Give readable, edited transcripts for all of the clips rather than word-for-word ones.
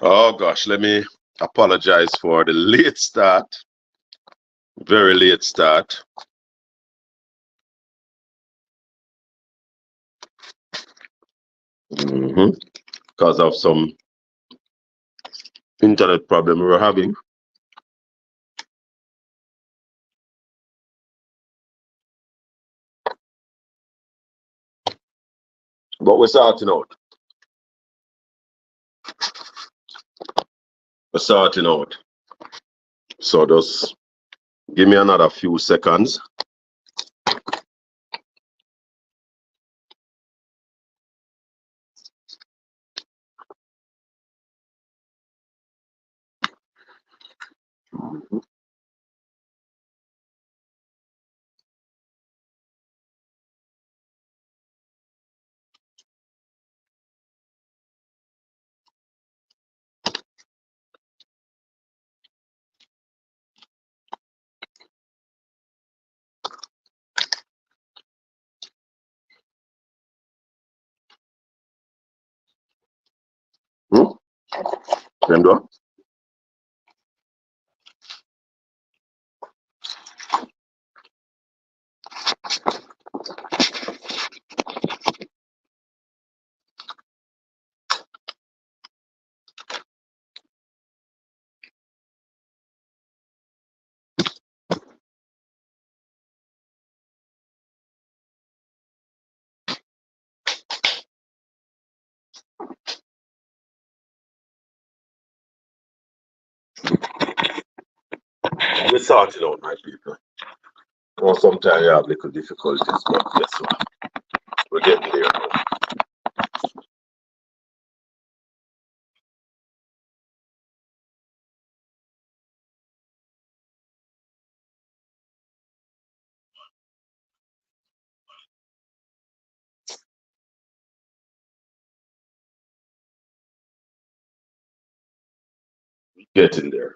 Oh gosh, let me apologize for the late start. Very late start. Because of some internet problem we were having. But we're sorting out. We're sorting out. So just give me another few seconds. Then do. We're sorting out, my people. Or sometimes you have little difficulties, but guess what? We're getting there now. Getting there.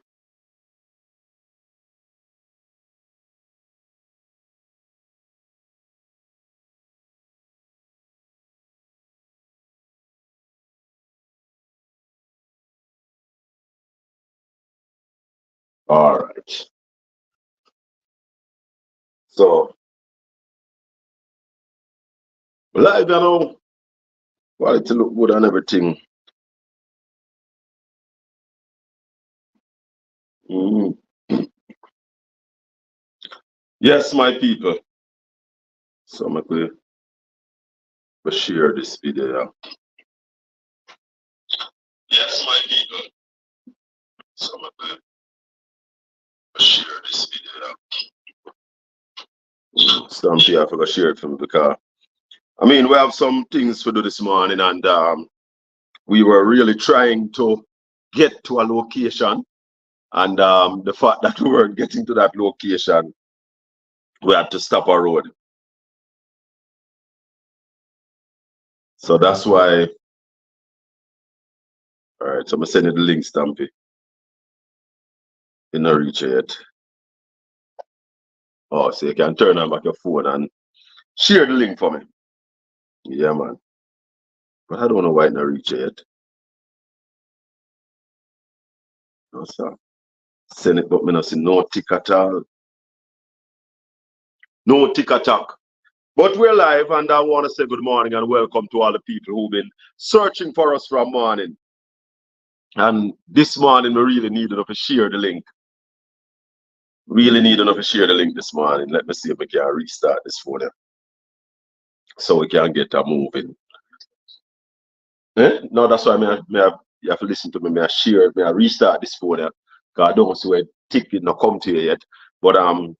All right. So, live, you know, quality look good and everything. Mm. Yes, my people. So I'm going to share this video. Yes, my people. So I'm going to share this video. Stampy, I forgot to share it for me because I mean we have some things to do this morning, and we were really trying to get to a location, and the fact that we weren't getting to that location, we had to stop our road. So that's why. All right, so I'm sending the link, Stampy. You not reach it yet. Oh, so you can turn on back your phone and share the link for me. Yeah, man. But I don't know why it not reach it yet. No, sir. Send it, but me not see no tick at all. No tick attack. But we're live, and I want to say good morning and welcome to all the people who've been searching for us from morning. And this morning, we really need enough to share the link. Really need enough to share the link this morning. Let me see if we can restart this phone here, so we can get a moving. No, that's why you have to listen to me. I share, I restart this phone here, because I don't see where tick did not come to you yet. But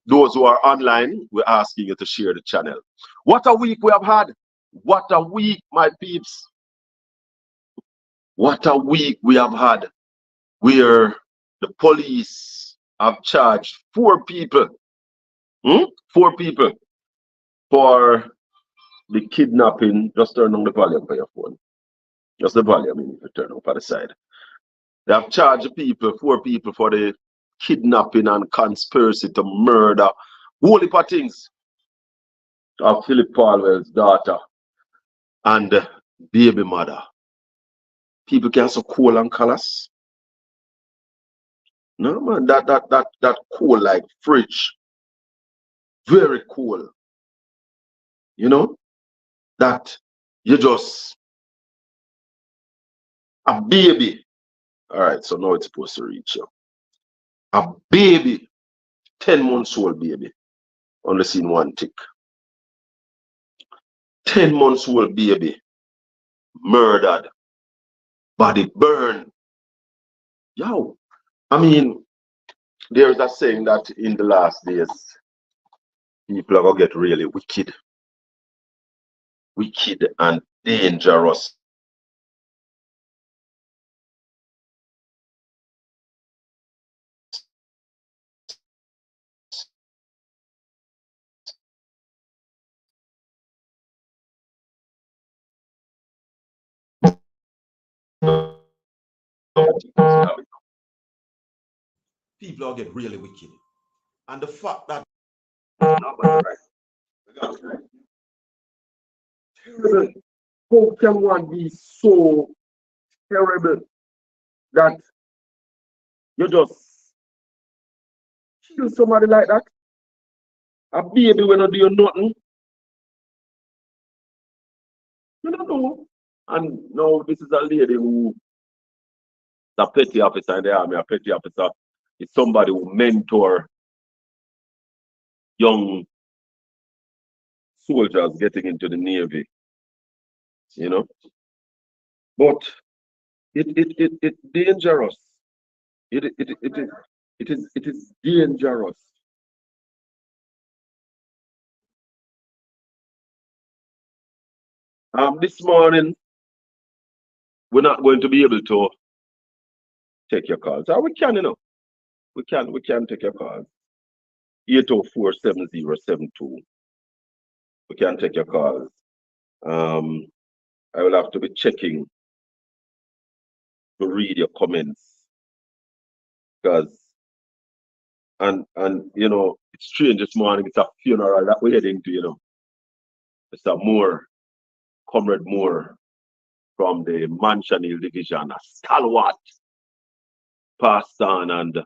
those who are online, we're asking you to share the channel. What a week we have had. What a week, my peeps. What a week we have had, where the police have charged 4 people, 4 people for the kidnapping. Just turn on the volume for your phone. Just the volume, you need to turn up on the side. They have charged people, 4 people, for the kidnapping and conspiracy to murder whole heap of things of Philip Palwell's daughter and baby mother. People can so cool and callous. No man, that cool like fridge. Very cool. You know? That you just a baby. Alright, so now it's supposed to reach you. A baby, 10 months old baby. Only seen one tick. 10 months old baby. Murdered. Body burned. Yo. I mean, there's a saying that in the last days, people are gonna get really wicked. Wicked and dangerous. People are get really wicked. And the fact that terrible. How can one be so terrible that you just kill somebody like that? A baby when not do nothing. You don't know. And now this is a lady who a petty officer in the army. A petty officer is somebody who mentor young soldiers getting into the navy. You know, but it's dangerous. It is dangerous. This morning we're not going to be able to take your calls. We can, we can take your calls. 804-7072. We can take your calls. I will have to be checking to read your comments because and it's strange this morning. It's a funeral that we're heading to. It's a Moore, Comrade Moore from the Mansion Hill Division, a stalwart passed on, and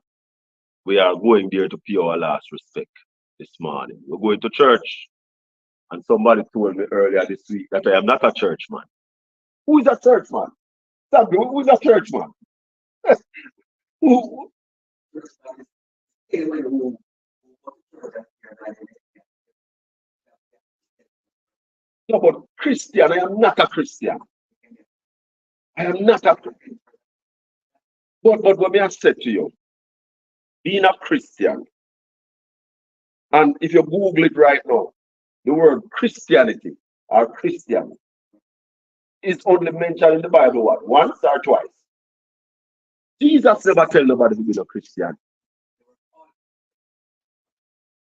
we are going there to pay our last respect this morning. We're going to church, and somebody told me earlier this week that I am not a churchman. Who is a churchman? Who is a churchman? Who? No, but Christian, I am not a Christian. I am not a Christian. But what may I say to you? Being a Christian, and if you Google it right now, the word Christianity or Christian is only mentioned in the Bible what? Once or twice. Jesus never tell nobody to be a Christian.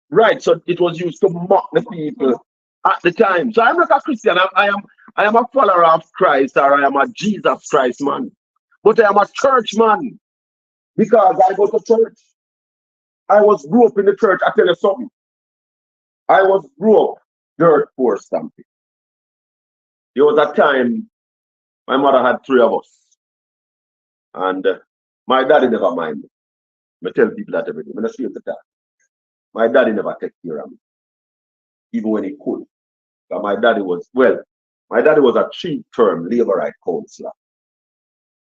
Right, so it was used to mock the people at the time. So I'm not a Christian. I am a follower of Christ, or I am a Jesus Christ man. But I am a church man because I go to church. I was grew up in the church. I tell you something. I was grew up dirt poor stamping. There was a time my mother had three of us, and my daddy never mind me. I tell people that every day. I'm not ashamed of that. My daddy never take care of me, even when he could. But my daddy was a 3-term labor right counselor.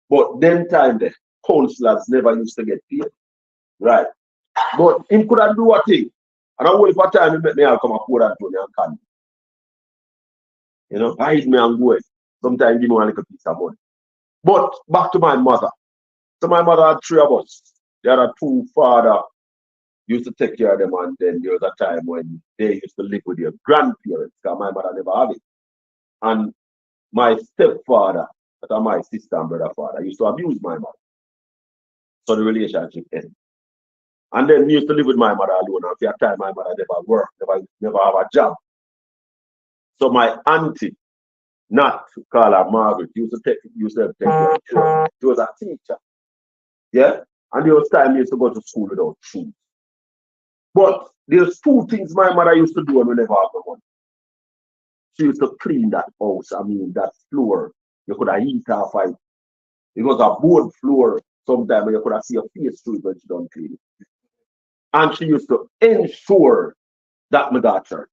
But then time the counselors never used to get paid. Right. But him could have do a thing. And I wait for time he met me and come and pour that to me and can. Hide me and go. Sometimes give me a little piece of money. But back to my mother. So my mother had three of us. The other two father used to take care of them, and then there was a time when they used to live with their grandparents because my mother never had it. And my stepfather, that are my sister and brother father, used to abuse my mother. So the relationship ended. And then we used to live with my mother alone. And for a time my mother never worked, never have a job. So my auntie, not call her Margaret, used to take care of her. She was a teacher. Yeah? And there was time we used to go to school without shoes. But there's two things my mother used to do when we never have the money. She used to clean that house. I mean, that floor. You could have eat off it. It was a board floor. sometimes you could have see your face through it when she don't clean it. And she used to ensure that me got church.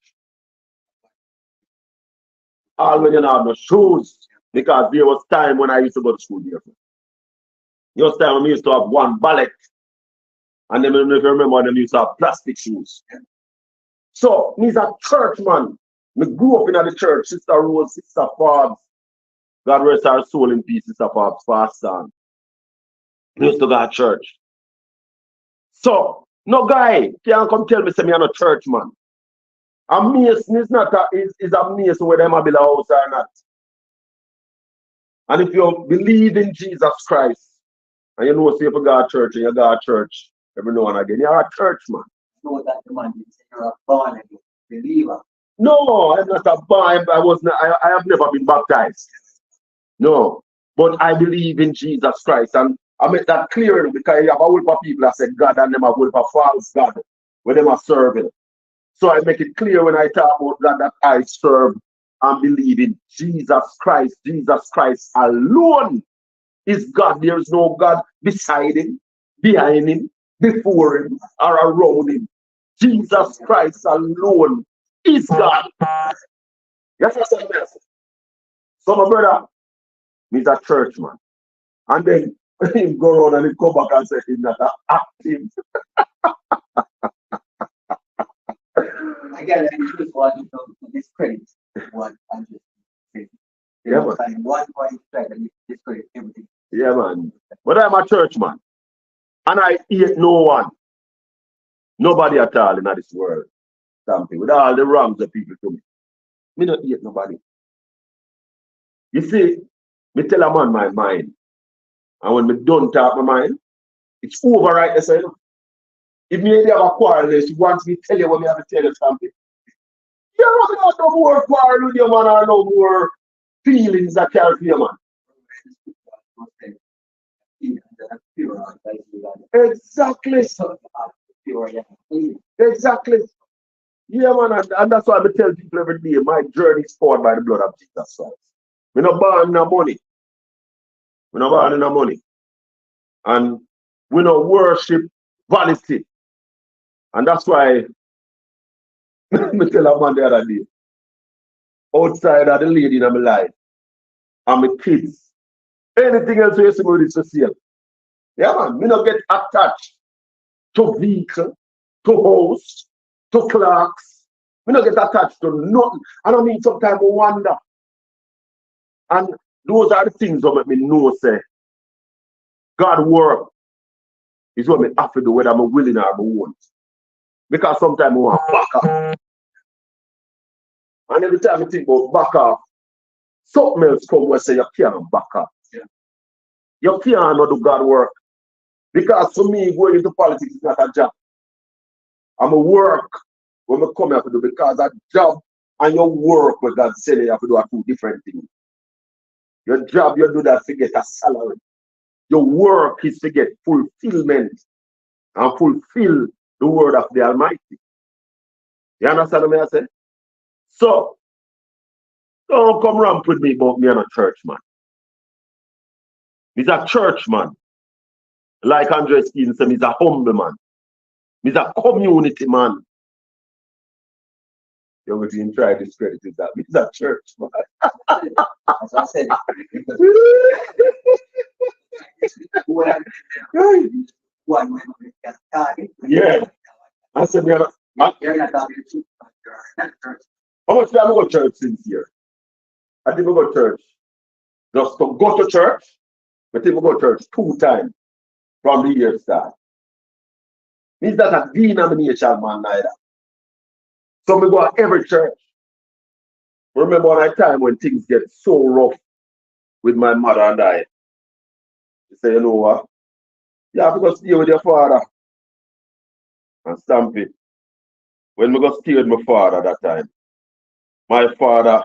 All when you don't have no shoes, because there was time when I used to go to school there. There was time when we used to have one ballet. And then if you remember, them used to have plastic shoes. So, me's a church man. Me grew up in the church. Sister Rose, Sister Forbes. God rest her soul in peace, Sister Forbes, fast on. We used to go to church. So, no guy can't come tell me say me I'm a church man. A mason is not is a mason whether I'm a build a house or not. And if you believe in Jesus Christ, and you know, say if you go to church and you go to church every now and again, you're a church man. Know that the man is you're a born again believer. No, I'm not a born. I have never been baptized. No. But I believe in Jesus Christ. And I make that clear because you have a whole of people that say God and them a whole of false God when them are serving. So I make it clear when I talk about God that I serve and believe in Jesus Christ. Jesus Christ alone is God. There is no God beside him, behind him, before him, or around him. Jesus Christ alone is God. Yes, that's what I'm saying. So my brother, he's a church man. And then he go around and he come back and say he's not active. I get it. You just want to discredit what I just said. Yeah, man. Like 1.7 and you discredit everything. Yeah, man. But I'm a church man. And I hate no one. Nobody at all in this world. Something. With all the wrongs that people do me. Me not hate nobody. You see, me tell a man my mind. And when me don't talk my mind, it's over right there. So, if me have a quarrel, she wants me to tell you what me have to tell you something. You're not going to have no more quarrel with your man or no more feelings that carry for your man. Exactly. Exactly. Yeah, man, and that's why I tell people every day, my journey is powered by the blood of Jesus Christ. We're not born in money. We're not born in money. And we don't worship vanity. And that's why I tell a man the other day, outside of the lady in my life, and my kids, anything else you see me with is for sale. Yeah, man, me not get attached to vehicle, to house, to clocks. We don't get attached to nothing. I don't mean sometimes I wonder. And those are the things that make me know, say, God work is what me have to do, whether I'm willing or I won't. Because sometimes I want to back up. And every time I think about back up, something else come where say you can't back up. Yeah. You can't not do God work. Because for me, going into politics is not a job. I'm a work when I come here to do because a job and your work with God say you have to do two different things. Your job, you do that to get a salary. Your work is to get fulfillment and fulfill the word of the Almighty. You understand what I say? So, don't come ramp with me about me and a church man. He's a church man. Like Andre Stephen said, he's a humble man. He's a community man. You're going to try to discredit that. He's a church man. As I said, yeah. I said, you're not talking to how much time I go to church since here? I think we go to church. Just to go to church, but think we go to church 2 times from the year start. Means that a denomination man neither. So we go to every church. Remember one time when things get so rough with my mother and I. You say, you know what? You have to go stay with your father. And stamp it. When we go stay with my father that time, my father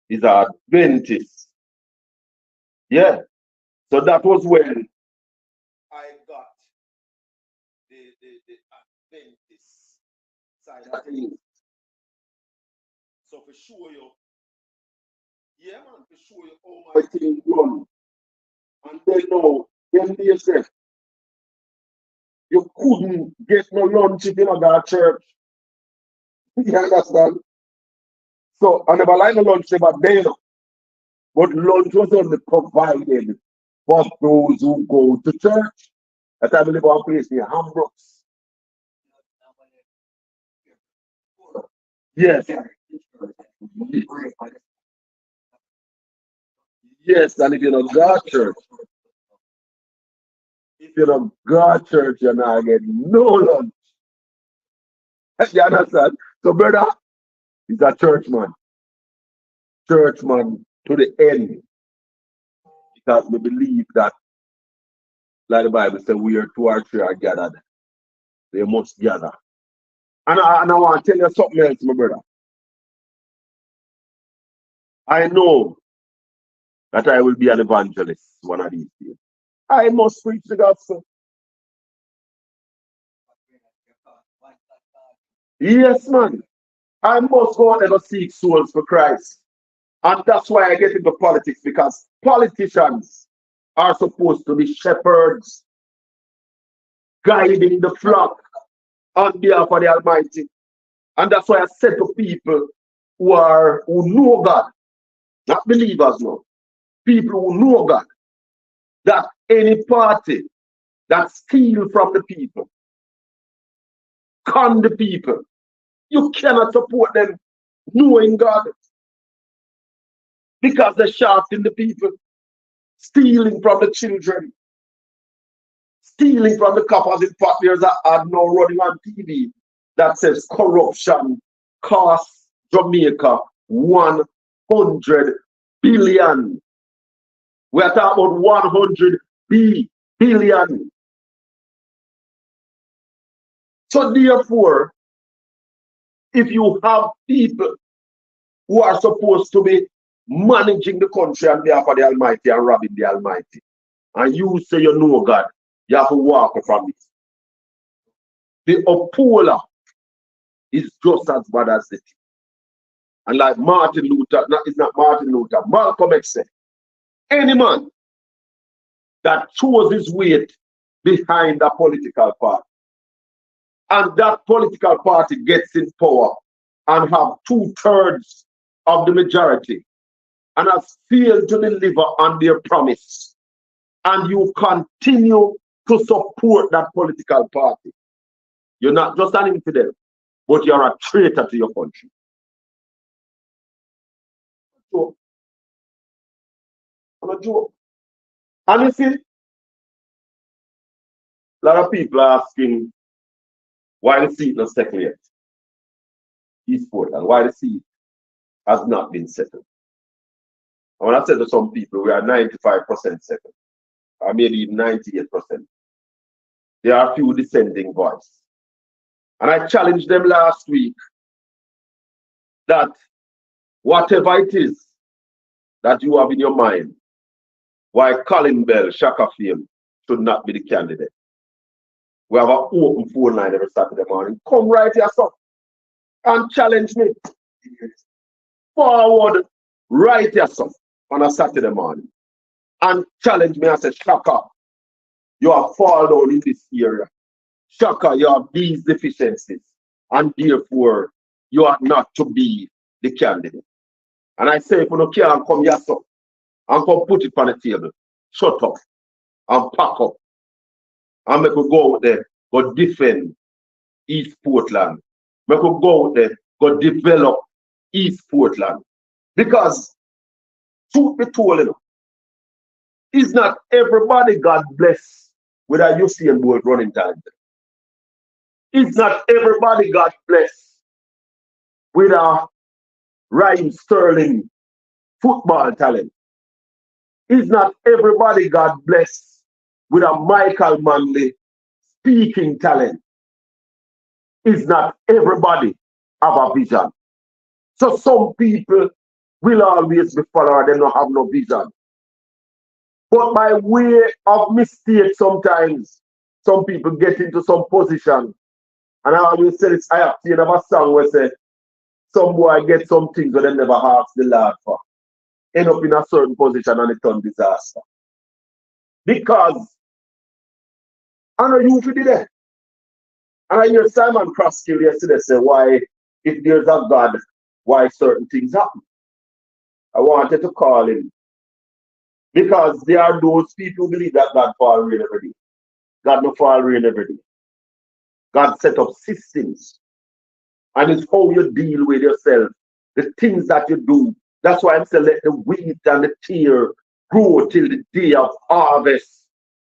is an Adventist. Yeah. So that was when I got the Adventist side of things. So for show you, yeah man, for show you how my thing run. And they know Them days there, you couldn't get no lunch if you not go to church. You understand? So I never like no lunch never there, no. But lunch was only provided for those who go to church. That I believe one place near Hambrooks. Yes. Yes, and if you don't go to church, if you don't go to church, you're not getting no lunch. You understand? So brother, he's a churchman to the end. Because we believe that, like the Bible says, we are two or three are gathered. They must gather. And I want to tell you something else, my brother. I know that I will be an evangelist one of these days. I must preach the gospel. Yes, man. I must go and ever seek souls for Christ. And that's why I get into politics, because politicians are supposed to be shepherds, guiding the flock on behalf of the Almighty. And that's why I said to people who know God, not believers, no, people who know God, that any party that steals from the people, con the people, you cannot support them knowing God, because they're shafting the people, stealing from the children, stealing from the coppers. In fact, there's an ad now running on TV that says corruption costs Jamaica 100 billion. We're talking about 100 billion. So therefore, if you have people who are supposed to be managing the country on behalf of the Almighty and robbing the Almighty, and you say you know God, you have to walk from it. The upholder is just as bad as the thief. And like Martin Luther, it's not Martin Luther, Malcolm X said, any man that throws his weight behind a political party, and that political party gets in power and have 2/3 of the majority and has failed to deliver on their promise, and you continue to support that political party, you're not just an infidel, but you're a traitor to your country. So, I'm a joke. And you see, a lot of people are asking why the seat not settled yet. Eastport, and why the seat has not been settled. And when I said to some people, we are 95% settled, or maybe even 98%. There are a few dissenting voices. And I challenged them last week that whatever it is that you have in your mind, why Colin Bell, Shackafame, should not be the candidate. We have an open phone line every Saturday morning. Come right here, son, and challenge me. Forward right here, son, on a Saturday morning. And challenge me and say, Shaka, you have fallen down in this area. Shaka, you have these deficiencies. And therefore, you are not to be the candidate. And I say, if you can't come here, son, and come put it on the table, shut up and pack up. And make we go out there, go defend East Portland. Make we go out there, go develop East Portland. Because, truth be told, you know, it's not everybody God bless with a Usain Bolt running time. It's not everybody God bless with a Ryan Sterling football talent. It's not everybody God bless with a Michael Manley speaking talent. It's not everybody have a vision. So some people will always be followers, they don't have no vision. But by way of mistake, sometimes some people get into some position. And I always say this, I have seen a song where say, some boy get some things that they never ask the Lord for. End up in a certain position and it turn disaster. Because I know you did it. And I hear Simon Croskill yesterday say why, if there's a God, why certain things happen. I wanted to call him. Because there are those people who believe that God fall rain every day. God no fall rain every day. God set up systems. And it's how you deal with yourself. The things that you do. That's why I'm saying let the wheat and the tear grow till the day of harvest.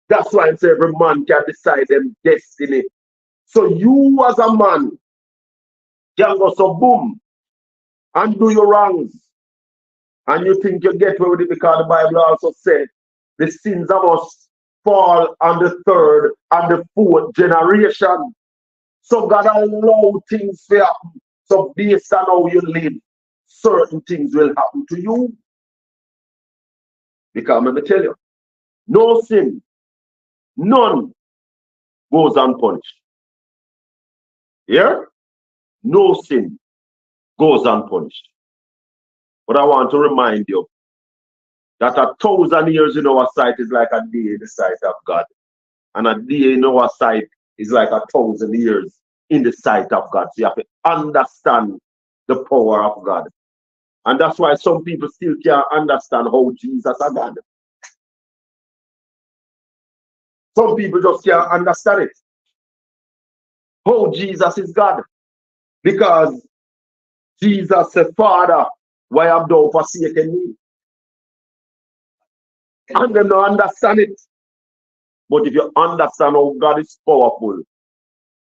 That's why I'm saying every man can decide their destiny. So you as a man can go so boom and do your wrongs. And you think you get away with it because the Bible also said the sins of us fall on the third and the fourth generation. So God allow things to happen. So based on how you live, certain things will happen to you. Because let me tell you, no sin, none goes unpunished. Yeah? No sin goes unpunished. But I want to remind you that 1,000 years in our sight is like a day in the sight of God. And a day in our sight is like 1,000 years in the sight of God. So you have to understand the power of God. And that's why some people still can't understand how Jesus is God. Some people just can't understand it. How Jesus is God. Because Jesus said, Father, why have thou forsaken me? And they don't understand it. But if you understand how God is powerful,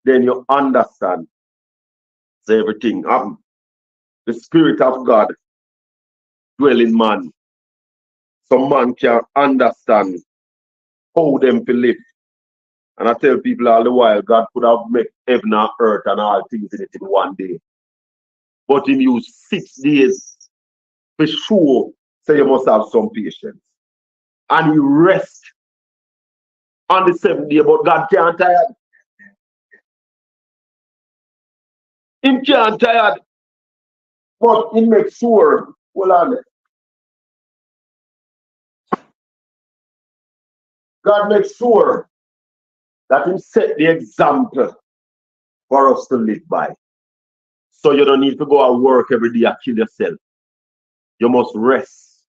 then you understand. So everything happens. The Spirit of God dwell in man. So man can understand how them to live. And I tell people all the while, God could have made heaven and earth and all things in it in one day. But He used 6 days for sure, so you must have some patience. And He rest on the 7th day, but God can't tired. He can't tired. But He makes sure, hold on. God makes sure that He set the example for us to live by. So you don't need to go and work every day and kill yourself. You must rest.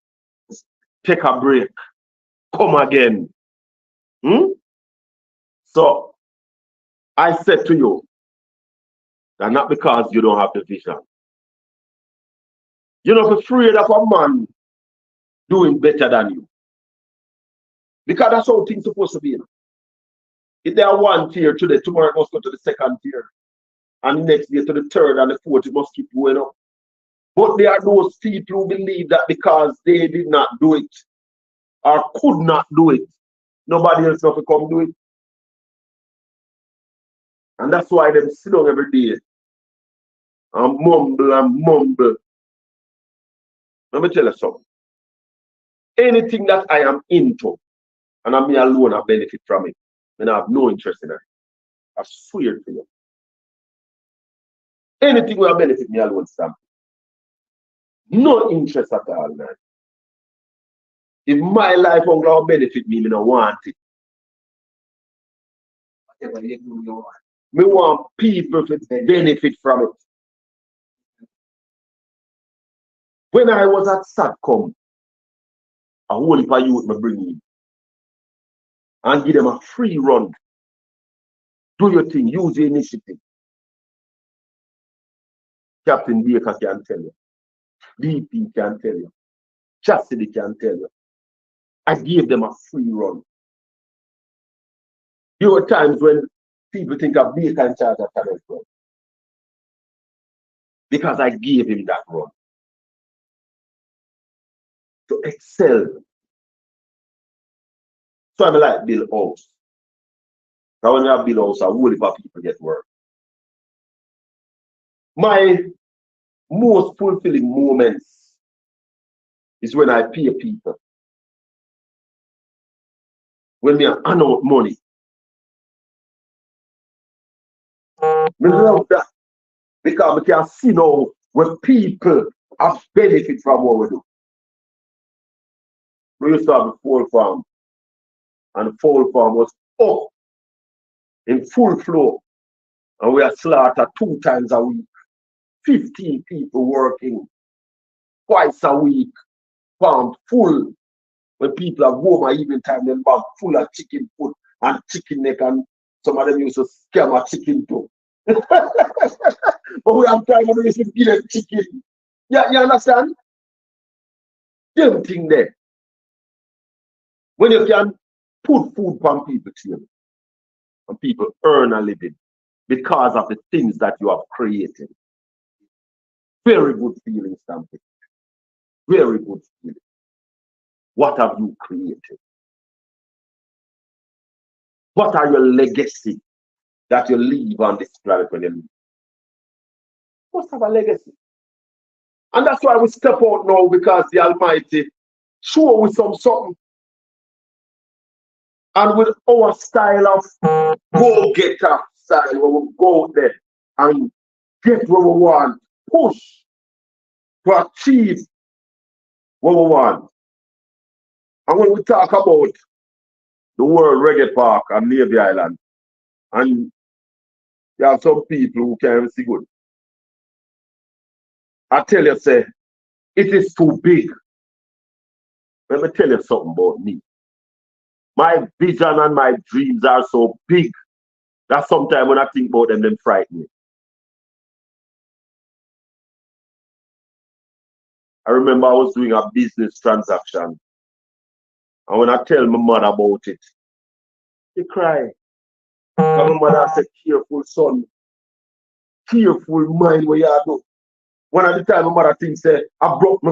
Take a break. Come again. So I said to you that not because you don't have the vision. You're not afraid of a man doing better than you. Because that's how things supposed to be. If there are one tier today, tomorrow it must go to the second tier. And the next day to the third and the fourth, it must keep going up. But there are those people who believe that because they did not do it or could not do it, nobody else have to come do it. And that's why they sit down every day and mumble and mumble. Let me tell you something. Anything that I am into, and I'm me alone, I benefit from it. And I have no interest in it. I swear to you. Anything will benefit me alone, Sam. No interest at all, man. If my life will benefit me, I don't want it. Whatever you do, you want. Me want people to benefit from it. When I was at SATCOM, a whole heap of youth me bring in and give them a free run. Do your thing, use your initiative. Captain Baker can tell you. DP can tell you. Chastity can tell you. I gave them a free run. There were times when people think of Baker in charge of talent run. Because I gave him that run. To excel. So I'm like build house. Now when I build house, a whole heap of people get work. My most fulfilling moments is when I pay people. When they hand out money. I love that. Because we can see now when people have benefit from what we do. We used to have a fowl farm. And the fowl farm was up in full flow. And we are slaughtered 2 times a week. 15 people working twice a week, farm full. When people are home at evening time, then bag full of chicken foot and chicken neck, and some of them used to scam a chicken too. But we have time when we used to give them chicken. Yeah, you understand? Same thing there. When you can put food on people's table and people earn a living because of the things that you have created. Very good feeling, something. Very good feeling. What have you created? What are your legacy that you leave on this planet when you leave? You must have a legacy. And that's why we step out now, because the Almighty show us something. And with our style of go-getter style, where we go out there and get what we want, push to achieve what we want. And when we talk about the World Reggae Park on Navy Island, and there are some people who can't even see good, I tell you, say, it is too big. Let me tell you something about me. My vision and my dreams are so big that sometimes when I think about them frighten me. I remember I was doing a business transaction, and when I tell my mother about it, she cry. And my mother said, careful son, careful mind what you do. One of the time my mother thinks, say, I broke.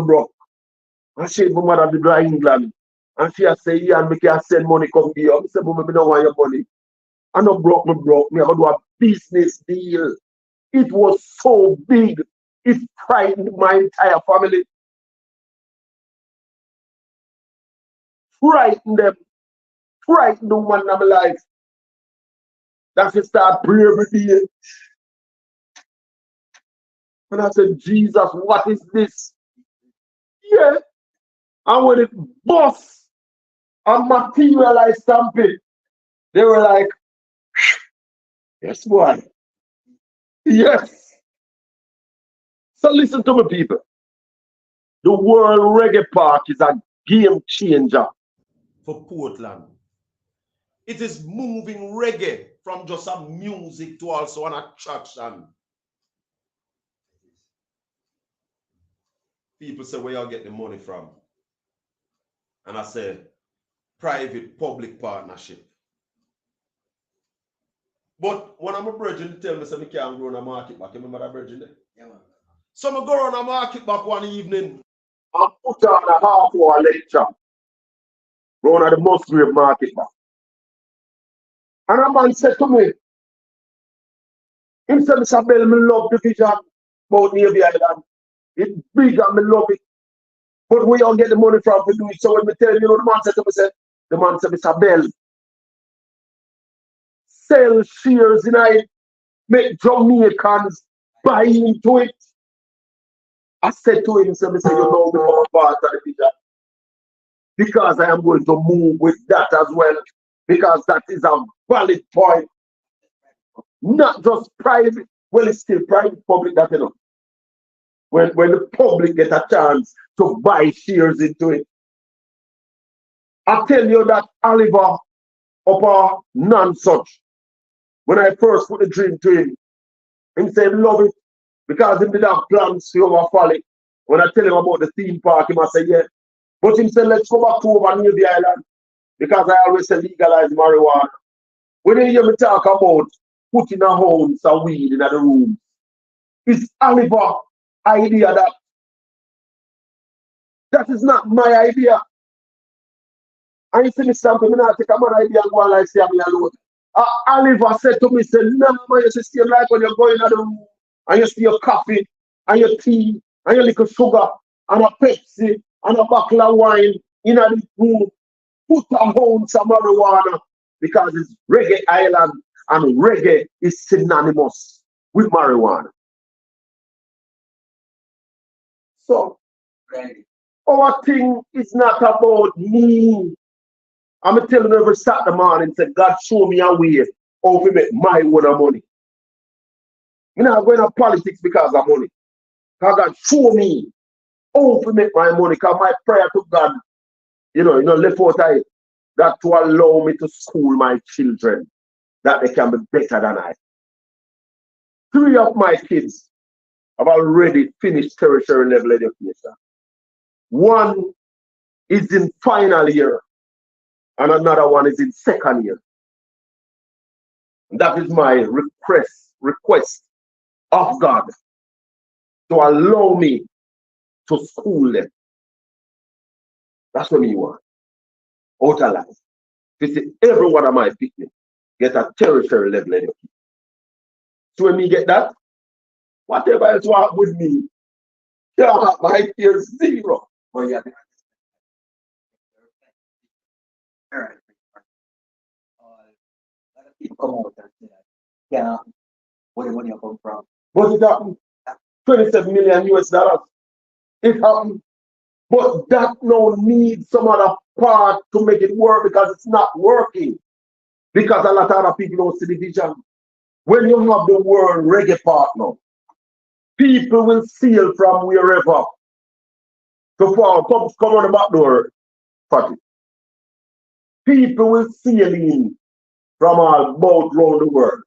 And she, my mother be in England. And she say, yeah, and me can send money come here. I say, Mama, I don't want your money. I not broke. Me I do a business deal. It was so big. It frightened my entire family. Frightened them. Frightened the woman in my life. That she start praying every day. And I said, Jesus, what is this? Yeah. And when it bust and materialized something, they were like, yes, boy. Yes. So listen to me, people. The World Reggae Park is a game changer for Portland. It is moving reggae from just a music to also an attraction. People say, where y'all get the money from? And I say, private-public partnership. But when I'm a virgin, tell me, say, I can't go on a market back. You remember that virgin there? Yeah, man. So I go on a market back one evening and put on a half-hour lecture. Go on the Musgrave market back. And a man said to me, he said, Mr. Bell, I love the vision about Navy Island. It's big and I love it. But where you get the money from to do it? So when me tell you, the man said to me, the man said, Mr. Bell, sell shares in it, make Jamaicans buy into it. I said to him, so you know, become a part of the vision. Because I am going to move with that as well. Because that is a valid point. Not just private. Well, it's still private, public, that you know. When the public get a chance to buy shares into it. I tell you that Oliver upper non-such, when I first put the dream to him, he said, love it, because he did have plans for over Folly. When I tell him about the theme park, he must say, yeah. But he said, let's go back to over near the island, because I always say legalize marijuana. When you hear me talk about putting a house of weed in the room, it's Oliver idea that is not my idea. And you see me something, I take a man idea and go and like say me alone. Oliver said to me, say, no, man, you should stay like when you're going in the room and you see your coffee and your tea and your little sugar and a Pepsi and a bottle of wine in the room. Put a ounce of marijuana because it's reggae island and reggae is synonymous with marijuana. So, our thing is not about me. I'm telling you every Saturday morning, say, God show me a way how to make my own money. I'm not going to politics because of money. Because God show me how to make my money. Because my prayer to God, left out I that to allow me to school my children that they can be better than I. 3 of my kids have already finished tertiary level education. 1 is in final year and another 1 is in second year. And that is my request of God to allow me to school them. That's what me want. Out of life. You see, every one of my people get a tertiary level education. So when me get that, whatever else want with me, yeah, my fear is 0. Well, yeah. All right. A lot of people come out and say that. Yeah. Where the money come from? But it happened. 27 million US dollars. It happened. But that now needs some other part to make it work because it's not working. Because a lot of other people don't see the vision. When you have the word reggae partner, people will steal from wherever. So far, come on the back door, Fatty. People will steal in from all about around the world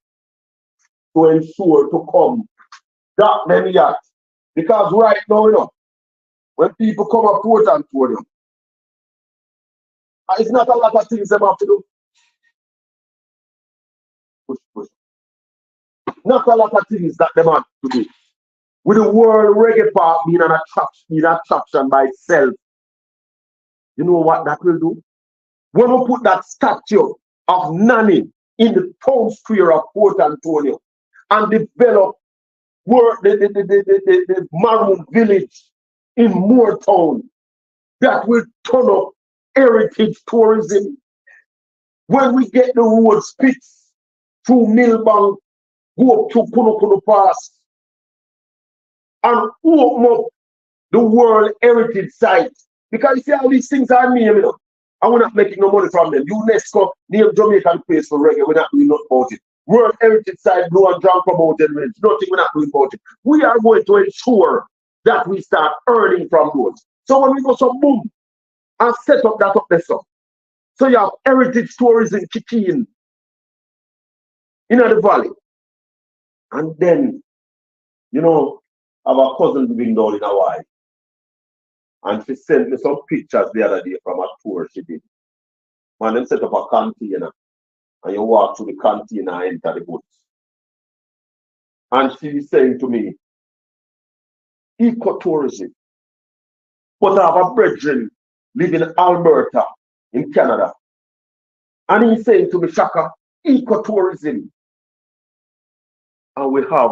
to ensure to come. That them yet. Because right now, when people come up Port Antonio, it's not a lot of things they have to do. Push. Not a lot of things that they have to do. With the World Reggae Park being an attraction by itself, you know what that will do? When we put that statue of Nanny in the town square of Port Antonio and develop the Maroon Village in Moortown, that will turn up heritage tourism. When we get the road spits through Millbank, go up to Kuno Pass, and open up the World Heritage Site. Because you see how these things are named, and we're not making no money from them. UNESCO named Jamaican place for reggae, we're not doing nothing about it. World Heritage Site, Blue and Drown Mountain Range, nothing we're not doing about it. We are going to ensure that we start earning from those. So when we go so boom, and set up that up there, so you have heritage tourism kicking in the valley. And then, our cousin living down in Hawaii. And she sent me some pictures the other day from a tour she did. Man, them set up a container. And you walk through the container and enter the boats. And she's saying to me, ecotourism. But I have a brethren living in Alberta, in Canada. And he's saying to me, Shaka, ecotourism. And we have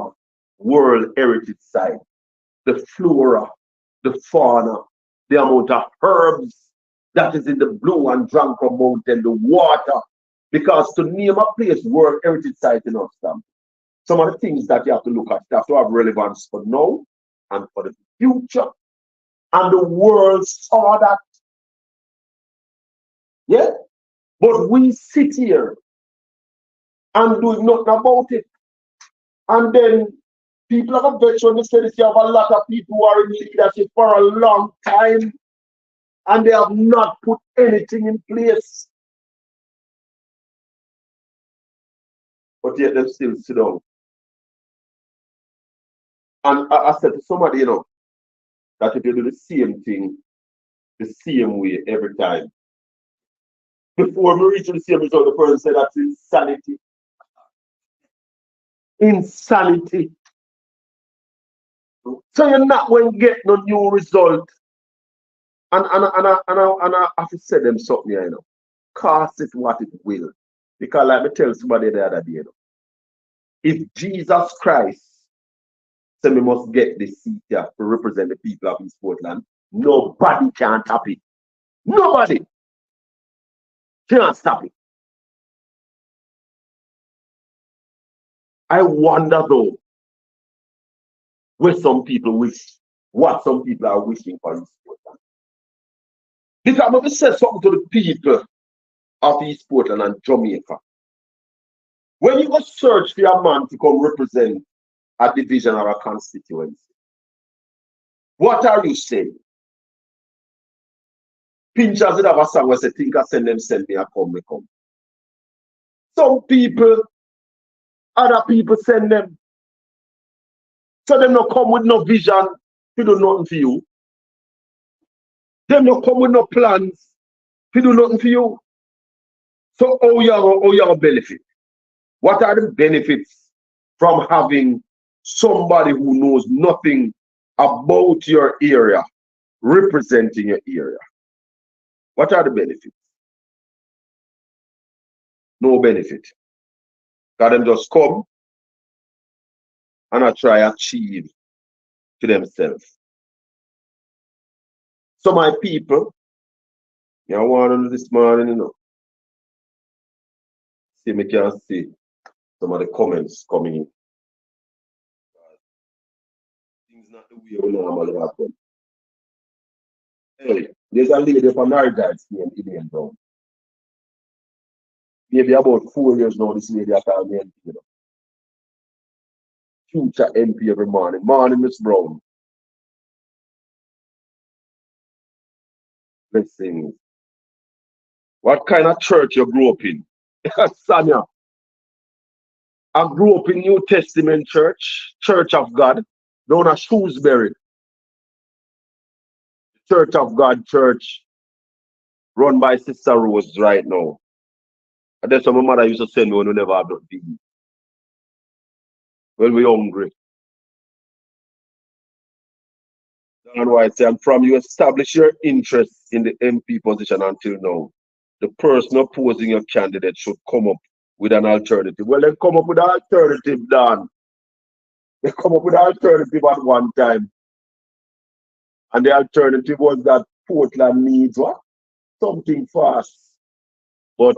World Heritage Site, the flora, the fauna, the amount of herbs that is in the Blue and Dranko Mountain, the water. Because to name a place World Heritage Site in Amsterdam, some of the things that you have to look at have to have relevance for now and for the future. And the world saw that. Yeah? But we sit here and do nothing about it. And then people have a veteran, they say you have a lot of people who are in leadership for a long time and they have not put anything in place. But yet they still sit down. And I said to somebody, that if you do the same thing the same way every time, before we reach the same result, the person said that's insanity. Insanity. So you're not going to get no new result. And I have to say them something here, Cost it what it will. Because like me tell somebody the other day, if Jesus Christ said we must get the seat here to represent the people of East Portland, nobody can stop it. Nobody can't stop it. I wonder though, what some people wish, what some people are wishing for East Portland. Because I'm going to say something to the people of East Portland and Jamaica. When you go search for a man to come represent a division or a constituency, what are you saying? Pinchers would have a song where say, think I send me, I come, me come. Some people, other people send them. So them not come with no vision to do nothing for you. Them not come with no plans to do nothing for you. So how you benefit? What are the benefits from having somebody who knows nothing about your area representing your area? What are the benefits? No benefit. Because them just come and I try achieve to themselves. So my people, I want to this morning, see me can see some of the comments coming in. Things not the way we normally happen. Hey, there's a lady from Nardites named Elaine Brown. Maybe about 4 years now, this lady I call me MP. Future MP every morning. Morning, Miss Brown. Blessings. What kind of church you grew up in? Sanya, I grew up in New Testament church, Church of God, down at Shrewsbury. Church of God church run by Sister Rose right now. And that's what my mother used to send me when we never have not been. When we hungry. And why I say, and from you establish your interest in the MP position until now, the person opposing your candidate should come up with an alternative. Well, they come up with an alternative, Dan. They come up with an alternative at one time. And the alternative was that Portland needs what? Something fast. But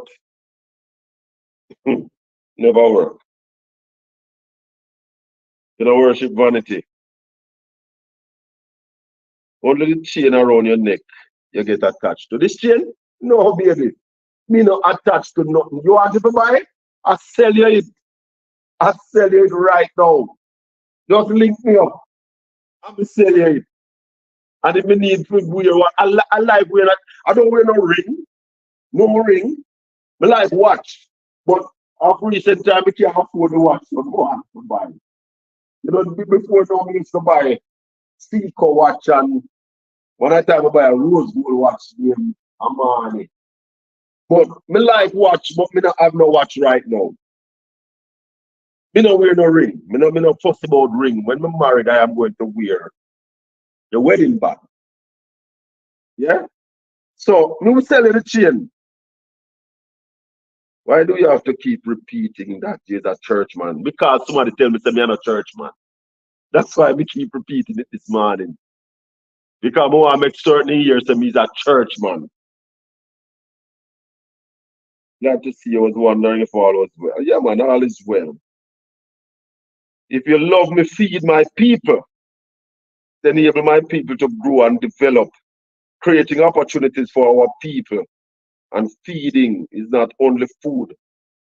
never work. You don't worship vanity. Only the chain around your neck you get attached to. This chain? No, baby. Me not attached to nothing. You want to buy it? I sell you it. I sell you it right now. Just link me up. I'm sell you it. And if me need to wear what I like wearing, I don't wear no ring. No ring. I like watch. But after recent time I can't afford the watch. So go on to buy. You know, before now I used to buy Seiko watch, and one time I buy a rose gold watch named Amani. But me like watch, but me not have no watch right now. Me no wear no ring. Me no fuss about ring. When me married, I am going to wear the wedding band. Yeah? So me will sell you the chain. Why do you have to keep repeating that you're a church man? Because somebody tell me say me I'm a church man. That's why we keep repeating it this morning. Because I want to make certain years that me's a church man. Glad to see you. I was wondering if all was well. Yeah, man, all is well. If you love me, feed my people. Enable my people to grow and develop, creating opportunities for our people. And feeding is not only food,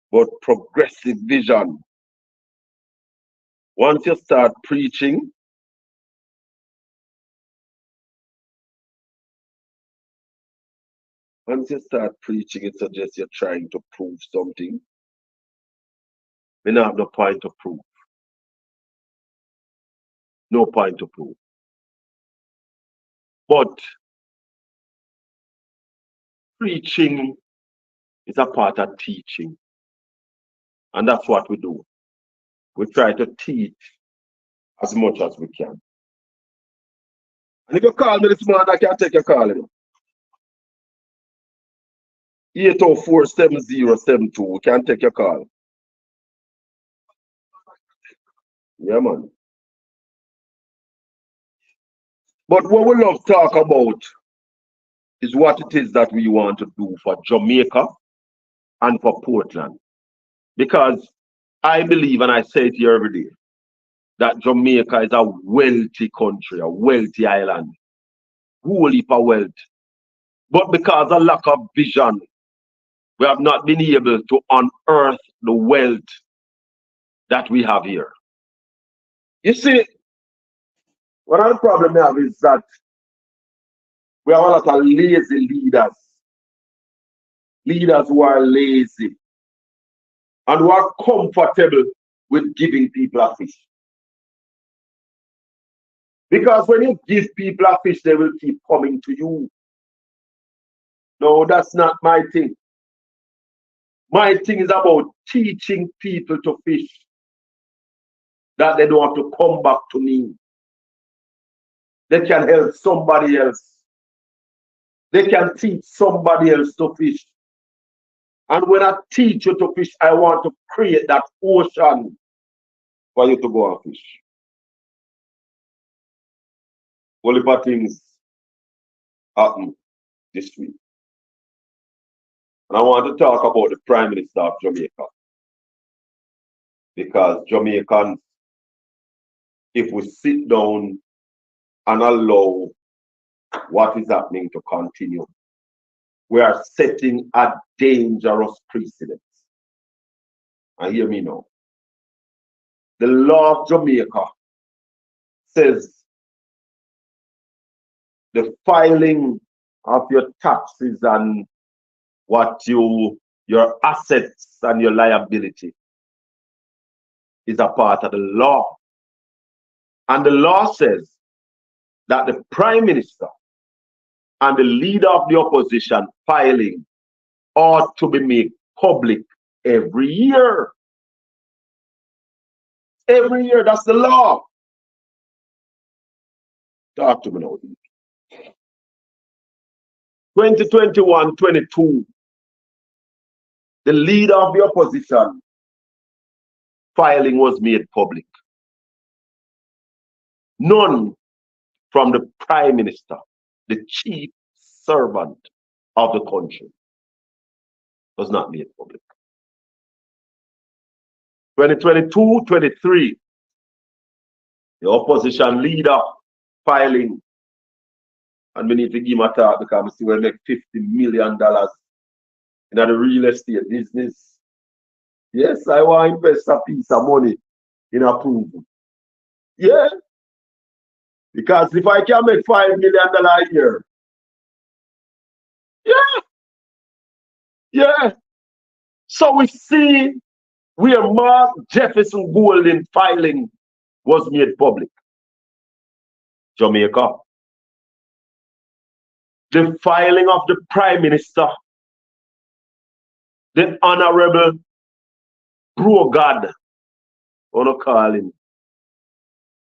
but progressive vision. Once you start preaching, it suggests you're trying to prove something. We don't have no point to prove. No point to prove. But preaching is a part of teaching. And that's what we do. We try to teach as much as we can. And if you call me this morning, I can take your call. 804-7072. We can take your call. Yeah, man. But what we love to talk about is what it is that we want to do for Jamaica and for Portland. Because I believe, and I say it here every day, that Jamaica is a wealthy country, a wealthy island, whole heap of wealth. But because of lack of vision, we have not been able to unearth the wealth that we have here. You see, one of the problems we have is that we have a lot of lazy leaders, leaders who are lazy and who are comfortable with giving people a fish. Because when you give people a fish, they will keep coming to you. No, that's not my thing. My thing is about teaching people to fish, that they don't have to come back to me. They can help somebody else. They can teach somebody else to fish. And when I teach you to fish, I want to create that ocean for you to go and fish. Only for things happen this week. And I want to talk about the Prime Minister of Jamaica. Because Jamaicans, if we sit down and allow what is happening to continue, we are setting a dangerous precedent. And hear me now. The law of Jamaica says the filing of your taxes and your assets and your liability is a part of the law. And the law says that the Prime Minister and the leader of the opposition filing ought to be made public every year. Every year, that's the law. Talk to me now. 2021-22, the leader of the opposition filing was made public. None from the Prime Minister, the chief servant of the country, was not made public. 2022-23, the opposition leader filing, and we need to give him a talk because we still will make $50 million in the real estate business. Yes, I want to invest a piece of money in approval. Yeah. Because if I can make $5 million a year, yeah. So we see where Mark Jefferson Golden filing was made public. Jamaica. The filing of the Prime Minister, the Honorable Brogad, I want to call him.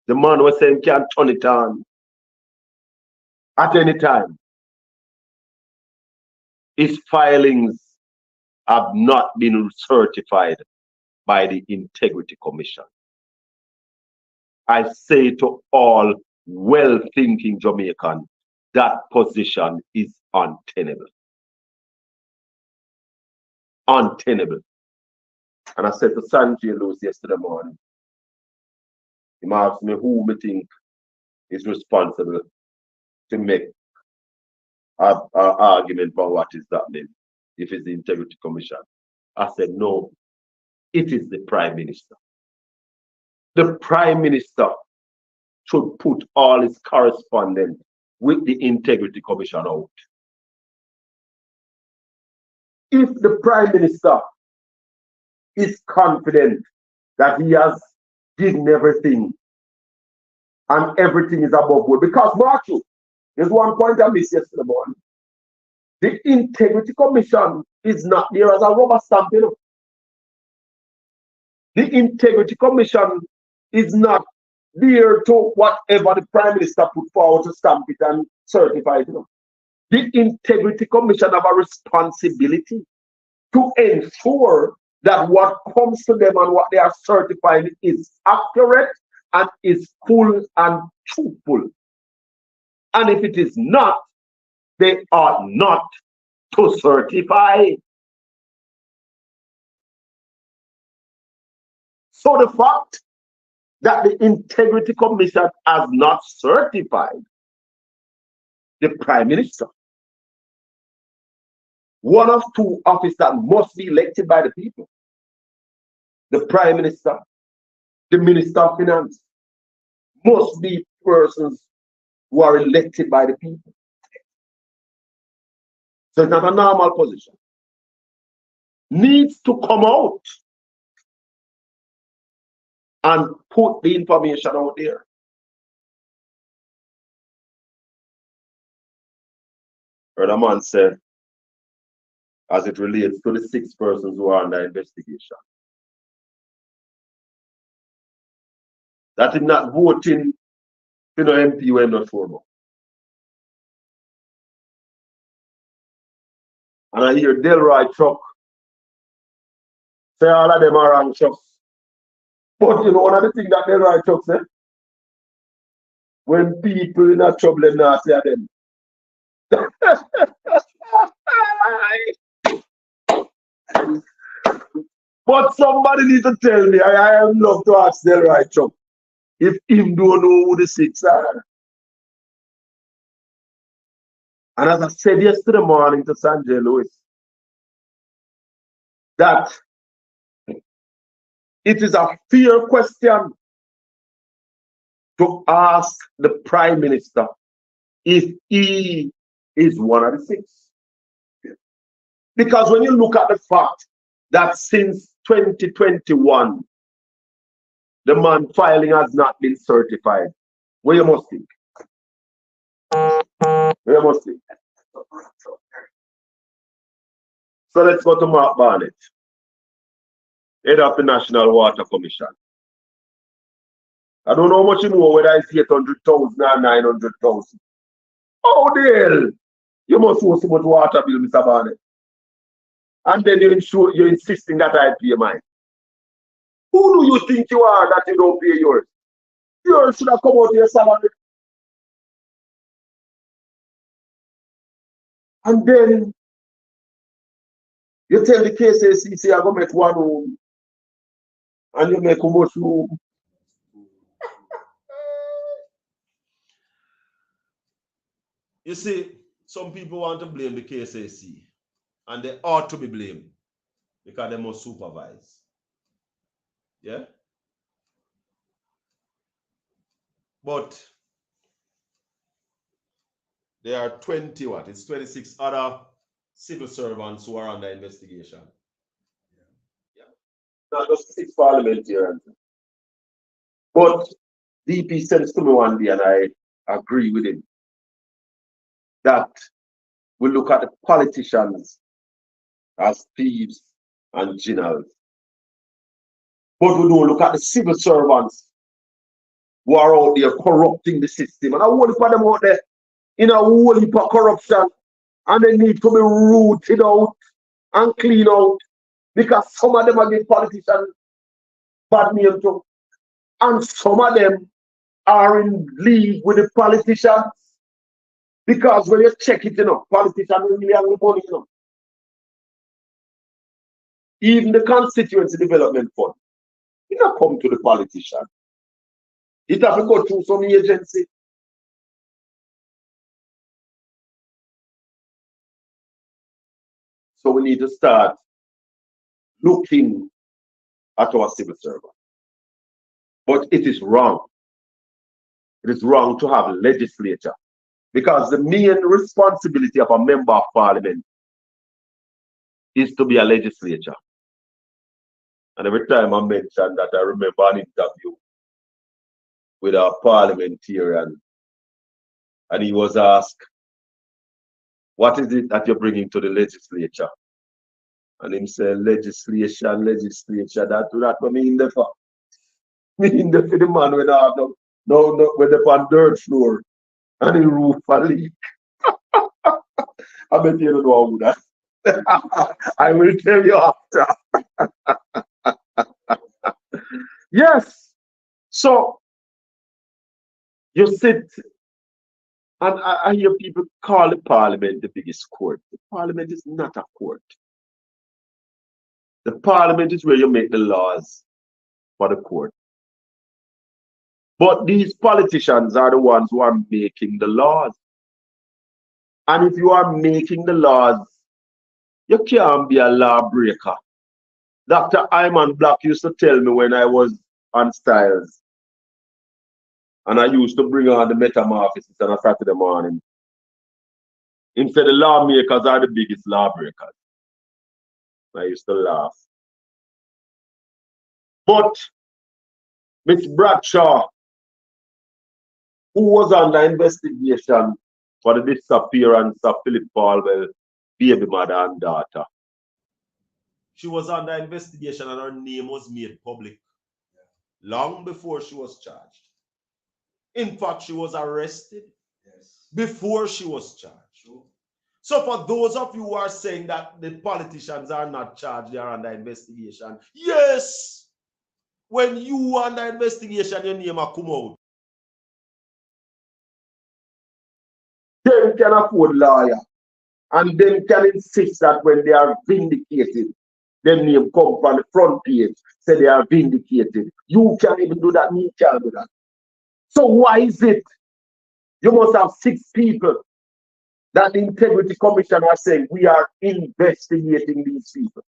The man was saying can't turn it on at any time. His filings have not been certified by the Integrity Commission. I say to all well-thinking Jamaicans, that position is untenable. Untenable. And I said to Sanjay Lewis yesterday morning, he asked me who me think is responsible to make an argument for what is happening, if it's the Integrity Commission. I said, no, it is the Prime Minister. The Prime Minister should put all his correspondence with the Integrity Commission out. If the Prime Minister is confident that he has given everything and everything is above board, because mark you, there's one point I missed yesterday morning. The Integrity Commission is not there as a rubber stamp, you know. The Integrity Commission is not there to whatever the Prime Minister put forward to stamp it and certify it, you know. The Integrity Commission have a responsibility to ensure that what comes to them and what they are certifying is accurate and is full and truthful. And if it is not, they are not to certify. So the fact that the Integrity Commission has not certified the Prime Minister, one of two officers must be elected by the people. the Prime Minister, the Minister of Finance must be persons who are elected by the people. So it's not a normal position. Needs to come out and put the information out there. Heard a man said, as it relates to the 6 persons who are under investigation, that is not voting for no MP when not sure about. And I hear Delroy Truck say all of them are wrong trucks. But you know, one of the things that Delroy Truck said, when people in a trouble, they not say them. But somebody need to tell me, I am love to ask Delroy Truck if him don't know who the 6 are. And as I said yesterday morning to Sanjay Lewis, that it is a fair question to ask the Prime Minister if he is one of the 6. Because when you look at the fact that since 2021, the man filing has not been certified, what you must think? What you must think? So let's go to Mark Barnett, head of the National Water Commission. I don't know how much you know, whether it's 800,000 or 900,000. How the hell you must owe so much water bill, Mr. Barnett? And then you're insisting that I pay mine. Who do you think you are that you don't pay yours? Yours should have come out of your salary. And then you tell the KCC, say, I'm going to make 1 room. And you make how much room? You see, some people want to blame the KCC. And they ought to be blamed. Because they must supervise. Yeah? But there are 20 what? It's 26 other civil servants who are under investigation. Yeah. Not just 6 parliamentarians. But DP says to me one day, and I agree with him, that we look at the politicians as thieves and generals. But we don't look at the civil servants who are out there corrupting the system. And I want to put them out there in a whole heap of corruption. And they need to be rooted out and clean out. Because some of them are the politicians bad name too. And some of them are in league with the politicians. Because when you check it, politicians really have the money, Even the constituency development fund, it not come to the politician. It have to go through some agency. So we need to start looking at our civil servant. But it is wrong. It is wrong to have a legislature. Because the main responsibility of a member of parliament is to be a legislature. And every time I mention that, I remember an interview with a parliamentarian. And he was asked, what is it that you're bringing to the legislature? And him say, legislation, that what mean the for. Mean the for the man when I have no, when the on dirt floor and the roof a leak. I bet you don't know how that. I will tell you after. Yes. So you sit and I hear people call the parliament the biggest court. The parliament is not a court. The parliament is where you make the laws for the court. But these politicians are the ones who are making the laws. And if you are making the laws, you can't be a lawbreaker. Dr. Iman Black used to tell me when I was on Styles, and I used to bring on the metamorphosis on a Saturday morning. He said the lawmakers are the biggest lawbreakers. I used to laugh. But Miss Bradshaw, who was under investigation for the disappearance of Philip Falwell, baby mother and daughter, she was under investigation and her name was made public long before she was charged. In fact, she was arrested before she was charged. So for those of you who are saying that the politicians are not charged, they are under investigation. Yes! When you are under investigation, your name will come out. Them can afford lawyer. And them can insist that when they are vindicated, their name come from the front page, say they are vindicated. You can't even do that, me can't do that. So why is it you must have 6 people that the Integrity Commission are saying we are investigating these people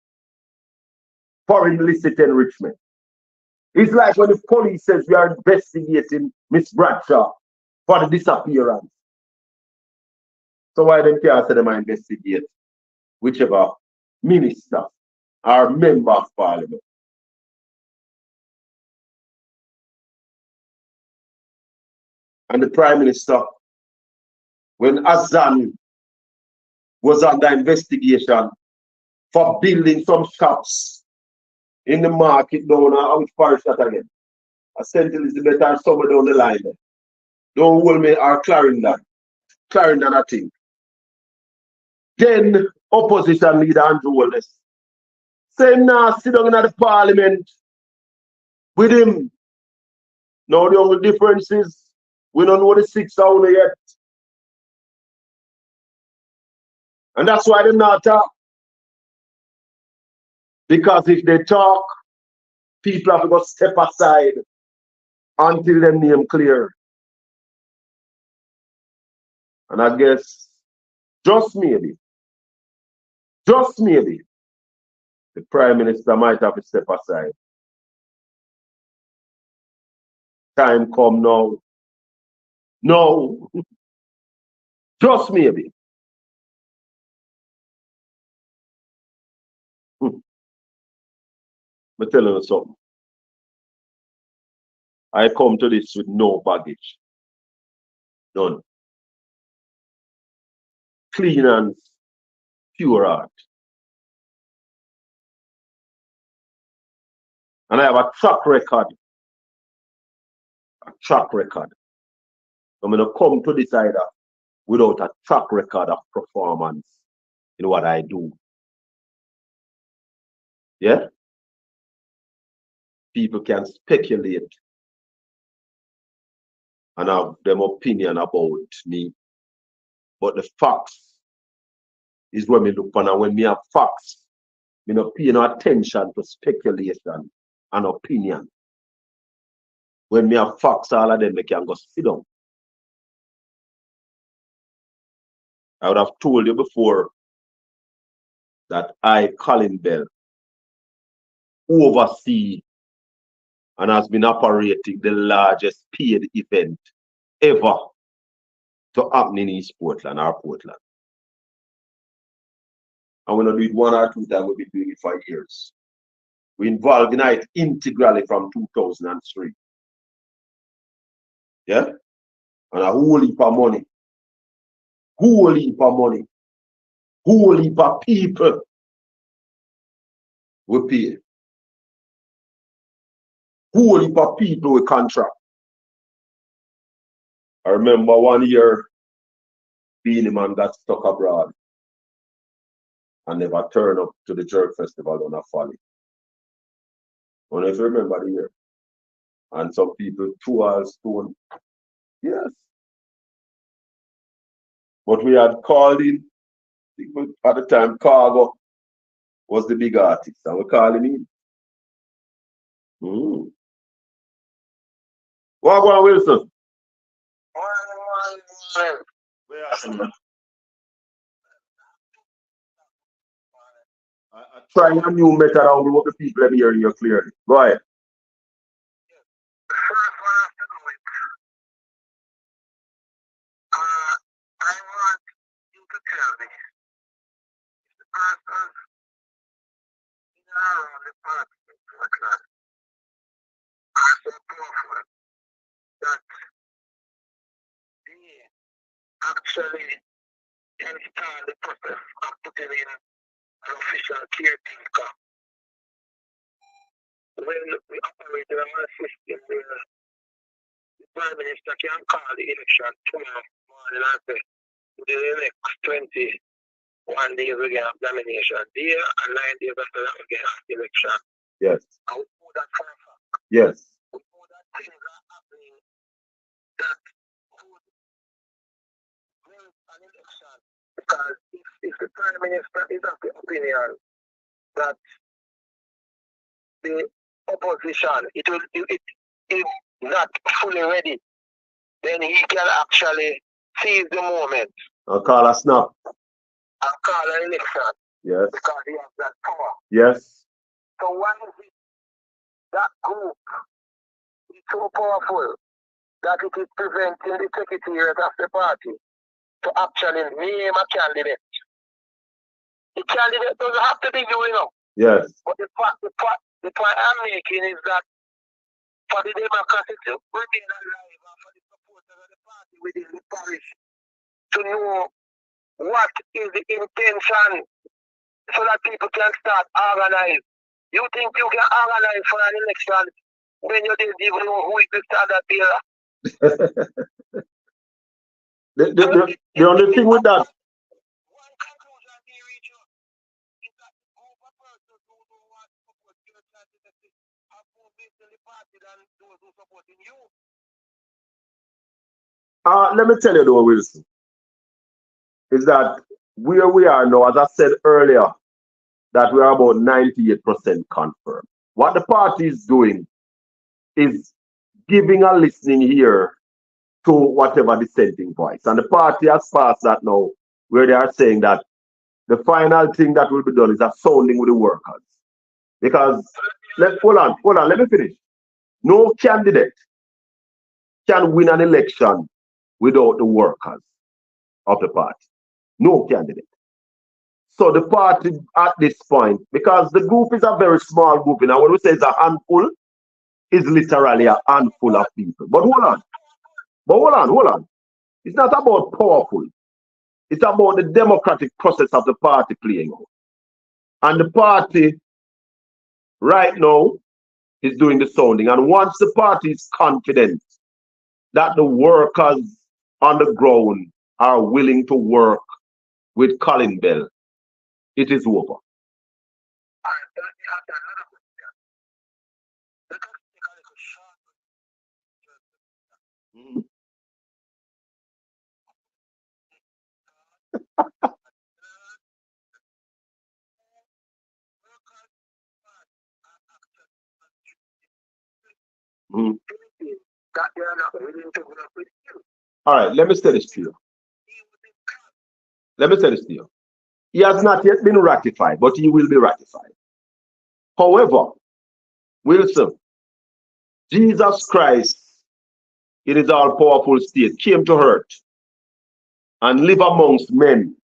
for illicit enrichment? It's like when the police says we are investigating Miss Bradshaw for the disappearance. So why them can't say them investigate whichever minister or member of parliament? And the Prime Minister, when Azan was under investigation for building some shops in the market down which parish that again? St. Elizabeth and somewhere down the line there. Don't hold me or Clarendon. Clarendon, I think. Then opposition leader Andrew Wallace say now sit down in the parliament with him. Now the only difference is we don't know the 6 hours yet. And that's why they not talk. Because if they talk, people have to go step aside until their name clear. And I guess just maybe, the Prime Minister might have to step aside. Time come now. No. Just maybe. I'm telling you something. I come to this with no baggage. None. Clean hands, pure heart. And I have a track record. A track record. I'm going to come to this either without a track record of performance in what I do. Yeah? People can speculate and have them opinion about me. But the facts is when me look on, and when me have facts, me not pay no attention to speculation and opinion. When me have facts, all of them me can go sit down. I would have told you before that I, Colin Bell, oversee and has been operating the largest paid event ever to happen in East Portland or Portland. And we're not doing it 1 or 2 times, we've been doing it for years. We involved in it integrally from 2003. Yeah? And a whole heap of money. Whole heap of money. Whole heap of people we pay. Whole heap of people we contract. I remember 1 year, Beanie Man got stuck abroad and never turned up to the Jerk Festival on a Folly. I don't know if you remember the year. And some people threw our stone. Yes. But we had called in, at the time, Cargo was the big artist, and we called him in. What about Wilson? Where are you? I try a new method and we want the people them hearing you clearly. Go ahead. First one I have to do it. I want you to tell me the person in and around the party in Portland are so powerful that they actually install the process of putting in an official caretaker. When we operate in a system where the Prime Minister can call the election tomorrow morning and say, within the next 21 days we get a nomination day and 9 days after that we get an election. Yes. And we know that for a fact. Yes. We know that things are happening that could bring an election. Because if the Prime Minister is of the opinion that the opposition it is not fully ready, then he can actually seize the moment I'll call a snap. and call an election Yes. because he has that power. Yes. So why is it that group is so powerful that it is preventing the secretariat of the party to actually name a candidate? The candidate doesn't have to be you know. Yes. But the point I'm making is that for the democracy to remain alive and for the supporters of the party within the parish to know what is the intention so that people can start organize. You think you can organize for an election when you didn't even know who is the standard bearer? The only thing with that. One conclusion they reach is that the group of persons who don't want to support your candidacy are more based in the party than those who supporting you. Let me tell you though, Wilson, is that where we are now, as I said earlier, that we are about 98% confirmed. What the party is doing is giving a listening ear to whatever dissenting voice. And the party has passed that now, where they are saying that the final thing that will be done is a sounding with the workers. Because, hold on, let me finish. No candidate can win an election without the workers of the party. No candidate. So the party at this point, because the group is a very small group, and when we say it's a handful, it's literally a handful of people. But hold on. It's not about powerful. It's about the democratic process of the party playing out. And the party right now is doing the sounding. And once the party is confident that the workers on the ground are willing to work with Colin Bell, it is over. Mm. Mm. All right, let me say this to you. He has not yet been ratified, but he will be ratified. However, Wilson, Jesus Christ, in his all powerful state, came to earth and live amongst men.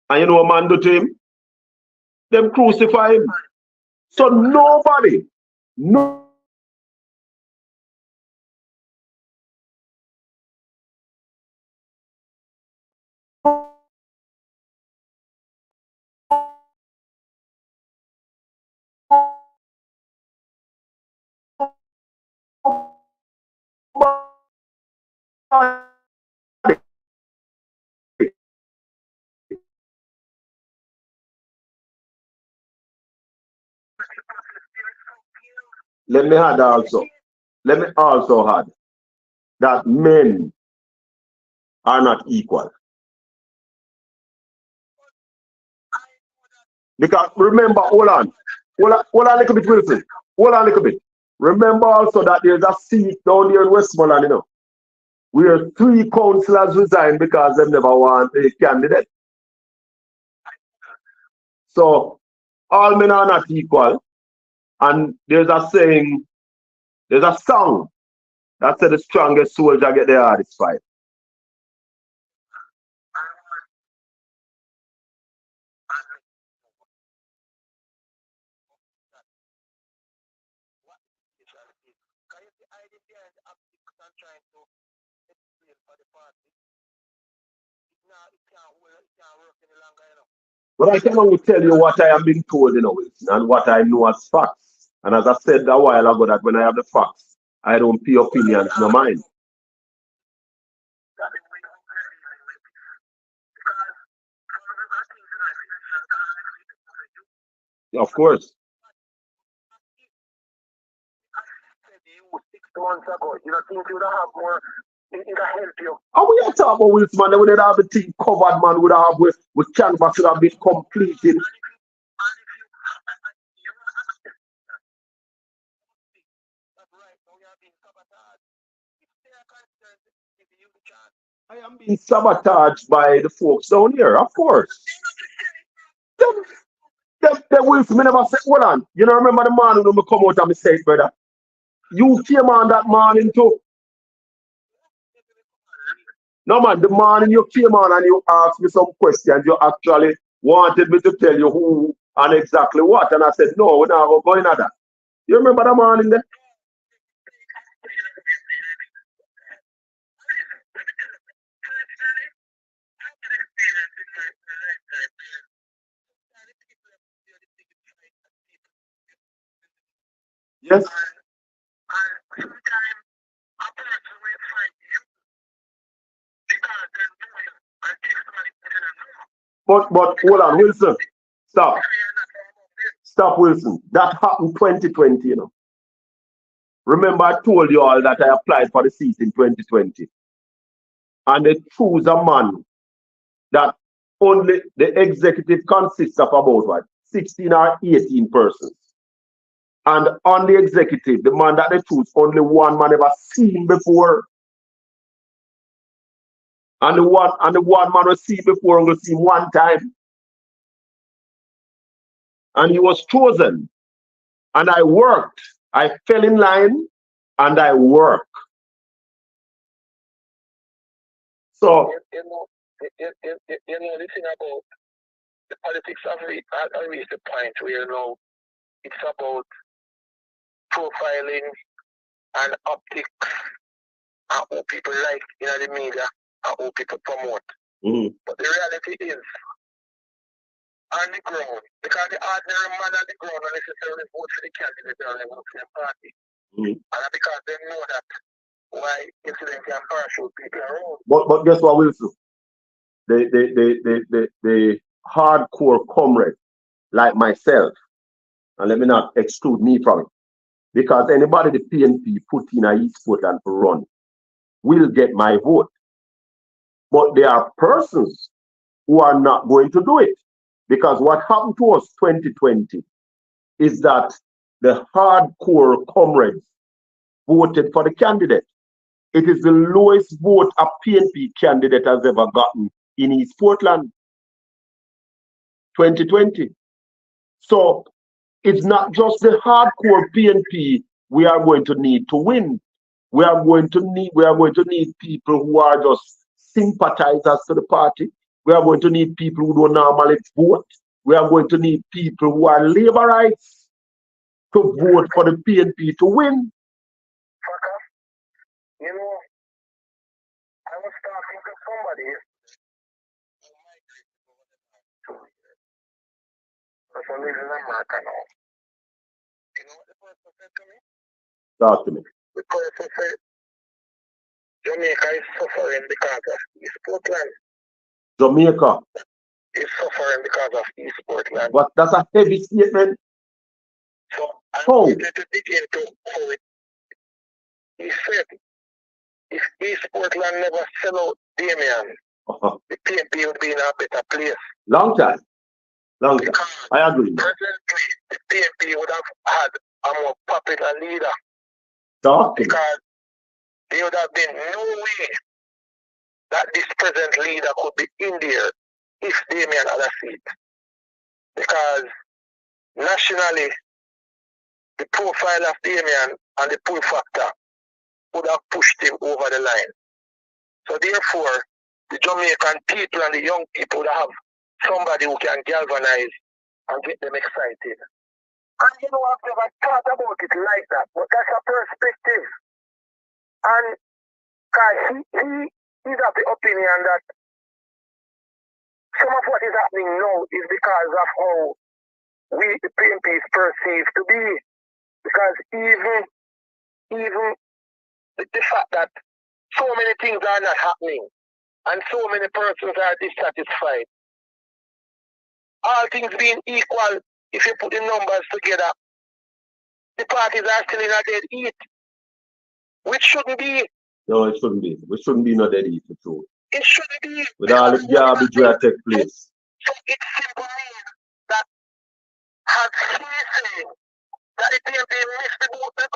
And you know what man do to him? Them crucify him. So nobody, no. Let me also add that men are not equal. Because remember, hold on a little bit, Wilson. Hold on a little bit. Remember also that there's a seat down here in Westmoreland, you know, where 3 councillors resigned because they never want a candidate. So All men are not equal. And there's a saying, there's a song that said the strongest soldier get the hardest fight. But I can only tell you what I have been told, Wilson, and what I know as facts. And as I said a while ago, that when I have the facts, I don't pay opinions no mind. Of course. 6 months ago, you don't think you would have more, it help you. And we are talking about Wilson, man, they would have the thing covered, man, would have with canvas would have been completed. I am being sabotaged by the folks down here, of course. The Wilson, me never said, hold on. You know, remember the man who come out and me say, brother, you came on that morning too. No man, the morning you came on and you asked me some questions, you actually wanted me to tell you who and exactly what. And I said, no, we're not going at that. You remember the morning then? Yes. But hold on, Wilson. Stop. Stop, Wilson. That happened 2020, you know. Remember, I told you all that I applied for the seat in 2020. And they choose a man that only the executive consists of about what? 16 or 18 persons. And on the executive, the man that they choose, only one man ever seen before. And the one man was seen before, only seen one time. And he was chosen. And I worked. I fell in line and I worked. So The thing about the politics have reached the point where it's about profiling and optics and who people like in the media and who people promote. But the reality is on the ground, because the ordinary man on the ground don't necessarily vote for the candidate or they vote for the party. And because they know that why incident can parachute people around. But guess what, Wilson? The hardcore comrade like myself, and let me not exclude me from it, because anybody the PNP put in a East Portland to run will get my vote. But there are persons who are not going to do it. Because what happened to us 2020 is that the hardcore comrades voted for the candidate. It is the lowest vote a PNP candidate has ever gotten in East Portland 2020. So it's not just the hardcore PNP we are going to need to win. We are going to need people who are just sympathizers to the party. We are going to need people who don't normally vote. We are going to need people who are laborites to vote for the PNP to win. You know, I was talking to somebody for some reason in America now. You know what the person said to me? Talk to me. The person said Jamaica is suffering because of East Portland. Jamaica is suffering because of East Portland. But that's a heavy statement. So I wanted to dig into how it. He said if East Portland never sell out Damien, the PNP would be in a better place. Long time. Because I agree. presently, the PNP would have had a more popular leader. Talking. Because there would have been no way that this present leader could be in there if Damien had a seat. Because nationally, the profile of Damien and the pull factor would have pushed him over the line. So therefore, the Jamaican people and the young people would have somebody who can galvanize and get them excited. And you know, I've never thought about it like that, but that's a perspective. And he's of the opinion that some of what is happening now is because of how we, the PNP, is perceived to be. Because even the fact that so many things are not happening and so many persons are dissatisfied, all things being equal, if you put the numbers together, the parties are still in a dead heat, which shouldn't be. No, it shouldn't be. We shouldn't be no dead heat, true. It shouldn't be. With all the garbage that take place. So it simply means that, as he saying, that the PNP missed the boat, and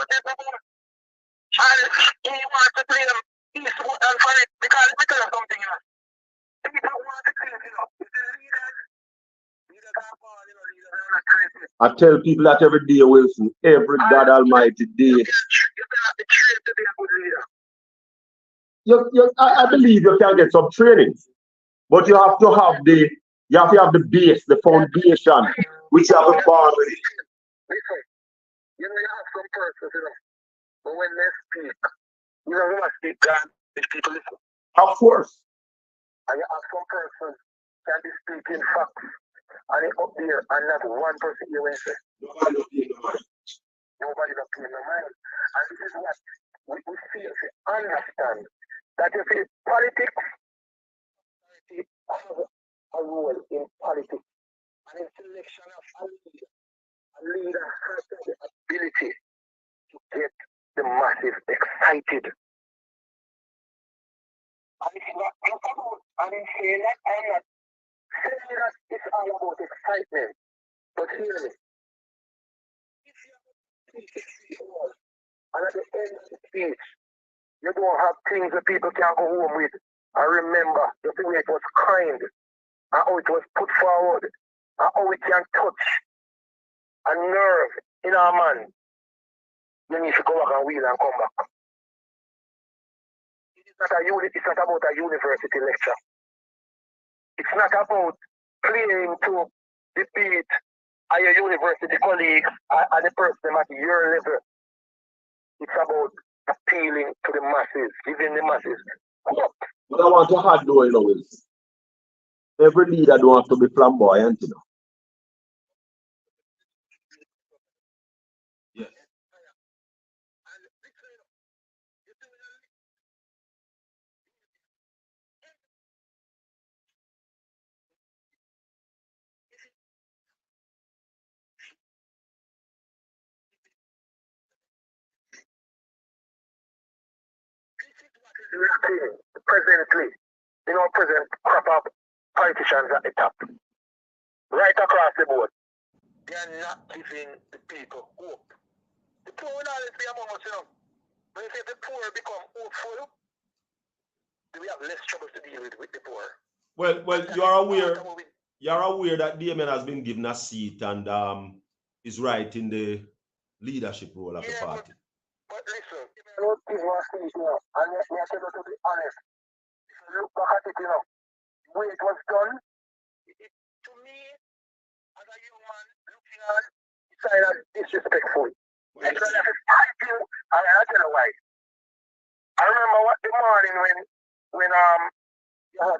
he wants to play them Eastwood and for it, because let me tell you something else. People want to claim, it's the leaders are bad, leaders are not crazy. I tell people that every day, Wilson, every God Almighty day. You cannot be trained to be a good leader. I believe you can get some training, but you have to have the base, the foundation, which you have a bar with it. Listen, you have some persons, but when they speak, you must speak God, if people listen. Of course. And you have some persons can be speaking facts, and they up there, and not one person here will say. Nobody don't pay no mind. And this is what we feel to understand. That you see, politics has a role in politics. And in selection of a leader has the ability to get the masses excited. And it's not just about, and in saying that, I'm not saying that it's all about excitement. But hear me. If you have a speech, and at the end of the speech, you don't have things that people can go home with. I remember the way it was kind, and how it was put forward, and how it can touch a nerve in our man. Then you should go back and wheel and come back. It's not about a university lecture. It's not about playing to defeat your university colleagues and the person at your level. It's about appealing to the masses, giving the masses hope. But I want to add though, Wilson. Every leader don't have to be flamboyant, Yes. Lacking presently, present crop up politicians at the top. Right across the board. They are not giving the people hope. The poor will always be among us, But if the poor become hopeful, we have less trouble to deal with the poor. Well, you are aware that Damien has been given a seat and is right in the leadership role of the party. But listen, if you don't give us things now, and you have to be honest, if you look back at it, the way it was done, to me, as a young man looking at it, it's kind of disrespectful. It's kind of fighting, and I'll tell you why. I remember the morning when you had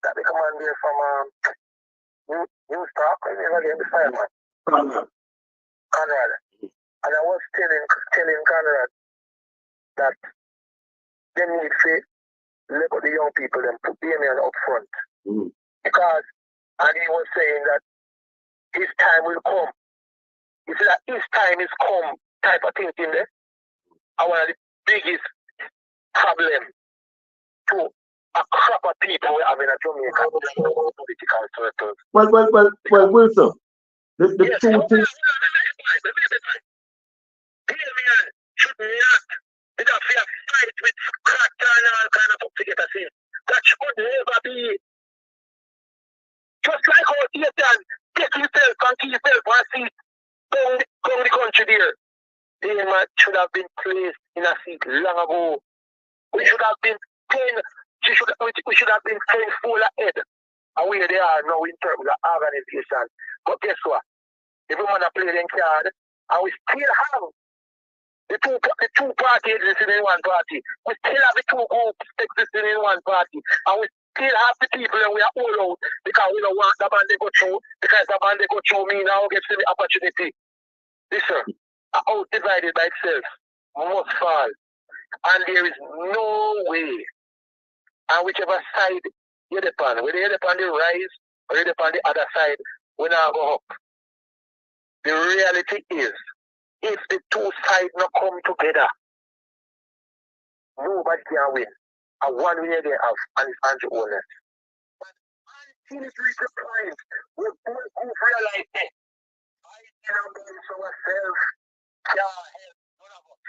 that the commander from News Talk, and they were getting the fireman. Conrad. And I was telling Conrad that they need to let the young people and put Damien up front. Because, and he was saying that his time will come. He said that his time is come type of thing in there. And one of the biggest problem to a crop of people we have in a Jamaica political circles. Well, Wilson, the yes, truth is. Damien should not have a fight with character and all kind of stuff to get us in. That should never be. Just like how Ethan Get yourself and keep yourself and see come the country there. The man should have been placed in a seat long ago. We should have been 10, we should have been 10 full ahead of where they are now in terms of organization. But guess what? Every man play them card, and we still have the two parties existing in one party. We still have the two groups existing in one party. And we still have the people and we are all out because we don't want the man they go through. Because the man they go through me now gets the opportunity. Listen, out divided by itself must fall. And there is no way. And whichever side you're upon, whether you're upon the rise or you're upon the other side, we now go up. The reality is, if the two sides not come together, nobody can win. And one winner they have, and it's Andrew Owner. But until it reaches the point where both realize that I cannot do this for myself, can't help none of us.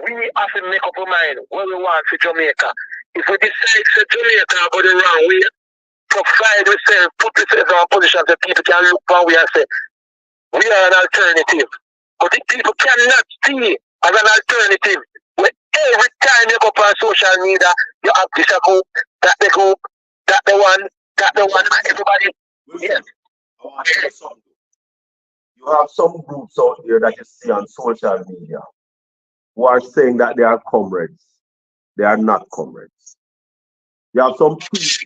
We have to make up our mind what we want for Jamaica. If we decide to Jamaica go the wrong way, provide ourselves, put ourselves in a position so people can look for we and say, we are an alternative. But the people cannot see as an alternative. Where every time you go on social media, you have this group, that the one, and everybody. Yes. I want to say something. You have some groups out there that you see on social media who are saying that they are comrades. They are not comrades. You have some people.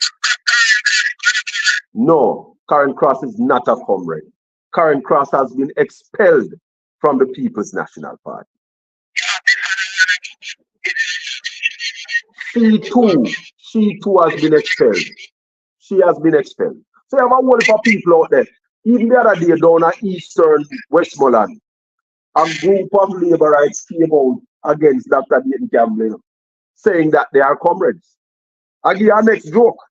No, Karen Cross is not a comrade. Karen Cross has been expelled from the People's National Party. She too has been expelled. She has been expelled. So you have a whole lot of people out there. Even the other day down at Eastern Westmoreland, a group of Labourites came out against Dr. Dayton Campbell, saying that they are comrades. I give you a next joke.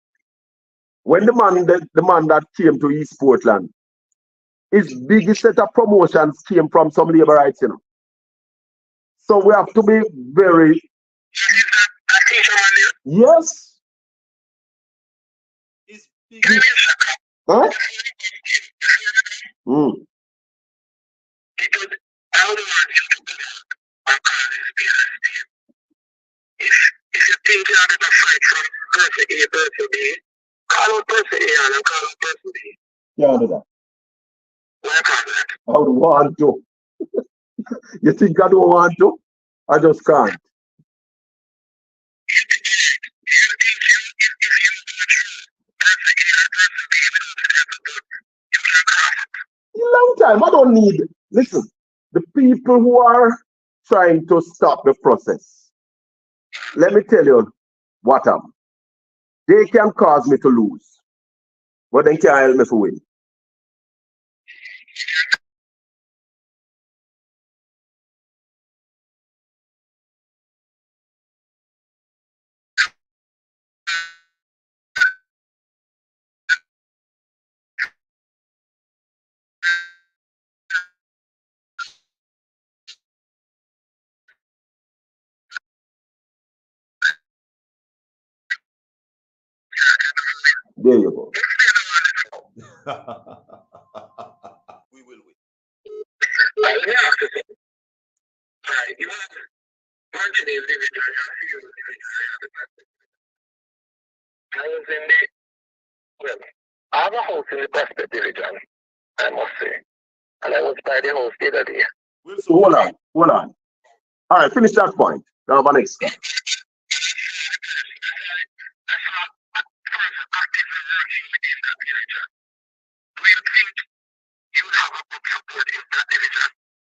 When the man that came to East Portland, his biggest set of promotions came from some Labourites, you know. So we have to be very. Yes. Huh? Mm. If you think you're going to fight from person A, person B, call out person A and call out person B. Yeah, do that. Why can't that? I don't want to. You think I don't want to? I just can't. In a long time, I don't need. Listen, the people who are trying to stop the process, let me tell you what happened. They can cause me to lose, but they can't help me to win. There you go. We will win. I have a house in the Prospect Division, I must say. And I was by the house the other day. So hold on. All right, finish that point. Now, my next.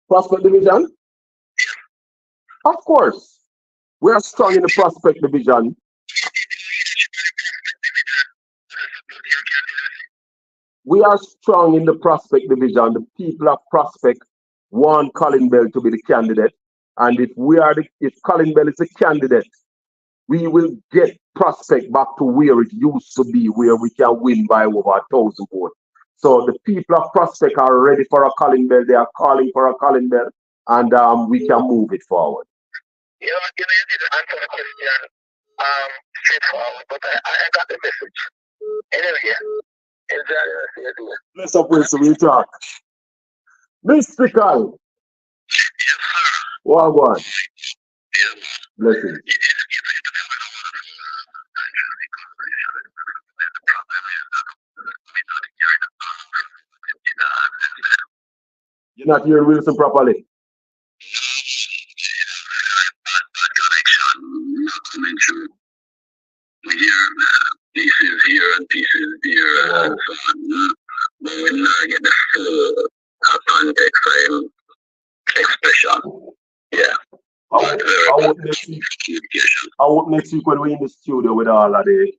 Prospect Division? Of course. We are strong in the Prospect Division. We are strong in the Prospect Division. The people of Prospect want Colin Bell to be the candidate. And if Colin Bell is the candidate, we will get Prospect back to where it used to be, where we can win by over 1,000 votes. So the people of Prospect are ready for a Colin Bell. They are calling for a Colin Bell, and we can move it forward. You didn't answer the question straightforward, but I got the message. Anyway, Enjoy the rest of your day. Bless up, Wilson, we talk. Mystical. Yes, sir. Wagwan. Yes. Blessings. You're not hearing Wilson properly. Connection not coming through. We hear pieces here and pieces here and so on. But we not get the full context and expression. Yeah. I hope next week when we're in the studio with all of the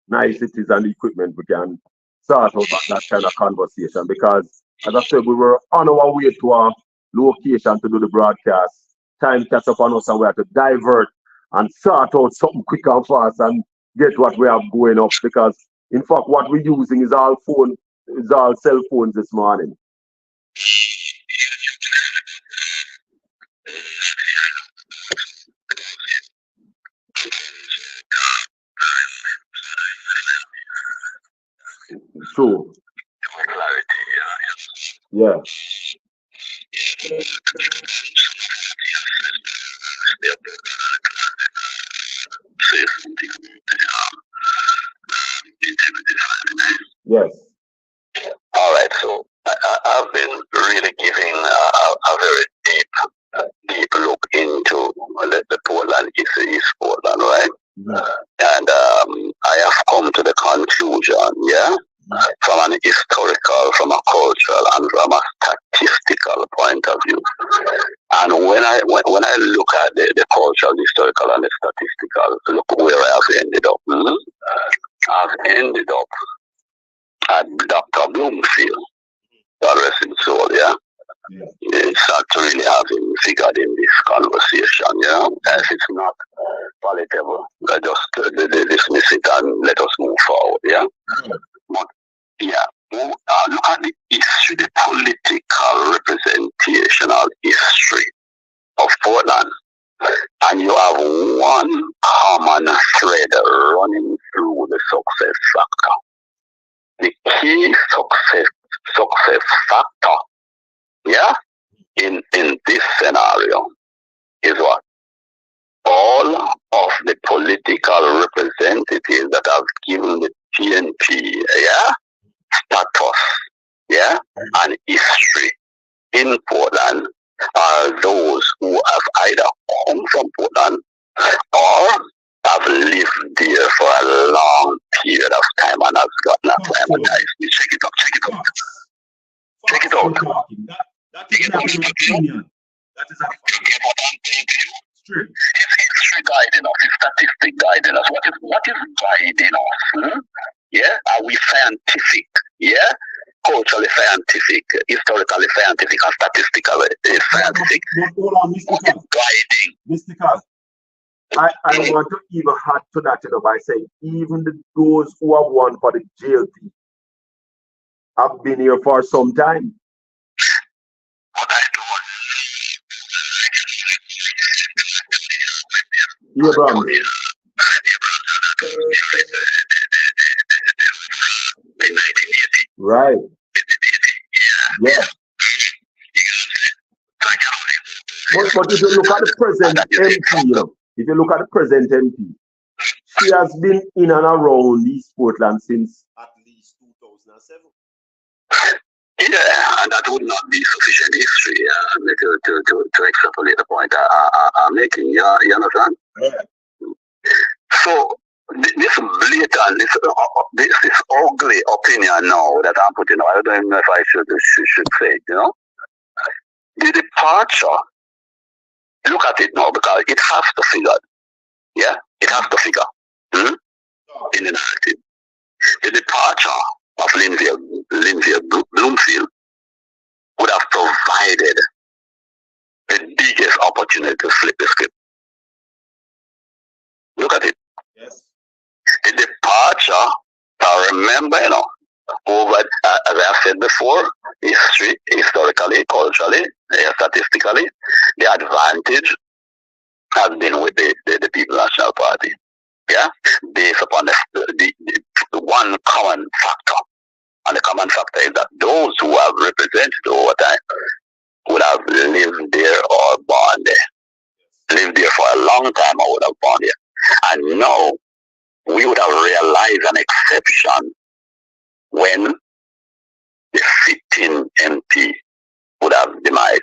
niceties and the equipment, we can start out that kind of conversation. Because, as I said, we were on our way to a location to do the broadcast. Time catch up on us and we have to divert and sort out something quick and fast and get what we have going up. Because, in fact, what we're using is all cell phones this morning. True. Yeah. Yes. All right, so I've been really giving a very deep look into the Portland East Portland, right? And I have come to the conclusion, yeah, from an historical, from a cultural, and from a statistical point of view. And when I look at the cultural, historical, and the statistical, look where I have ended up. I've ended up at Dr. Bloomfield, God rest his soul, yeah. It's not really having figured in this conversation, yeah. If it's not palatable, just dismiss it and let us move forward, yeah. But yeah, look at the history, the political representational history of Portland, and you have one common thread running through the success factor. The key success factor, yeah, in this scenario is what? All of the political representatives that have given the PNP, yeah, status, yeah, and history in Portland are those who have either come from Portland or have lived there for a long period of time and has gotten acclimatized. Check it out. Check it out. That is not an opinion. That is a fact. It's history guiding us, it's statistic guiding us. What is guiding us? Yeah? Are we scientific? Yeah? Culturally scientific, historically scientific, and statistically scientific. But hold on, what is guiding? Mystical. I want to even add to that, by saying even those who have won for the JLP have been here for some time. Yeah, bro. Right. Yeah. But if you look at the present MP, if you look at the present MP, she has been in and around East Portland since at least 2007. Yeah, and that would not be sufficient history to extrapolate the point I'm making. You understand? Yeah. So this blatant, this ugly opinion now that I'm putting out, I don't even know if I should say it, the departure, look at it now, because it has to figure. Yeah, it has to figure in the narrative. The departure of Lindsay Bloomfield would have provided the biggest opportunity to flip the script. Look at it. Yes. The departure, remember, over, as I said before, historically, culturally, statistically, the advantage has been with the People's National Party. Yeah, based upon the one common factor, And the common factor is that those who have represented over time would have lived there or born there. Lived there for a long time or would have born there. And now we would have realized an exception when the sitting MP would have demised.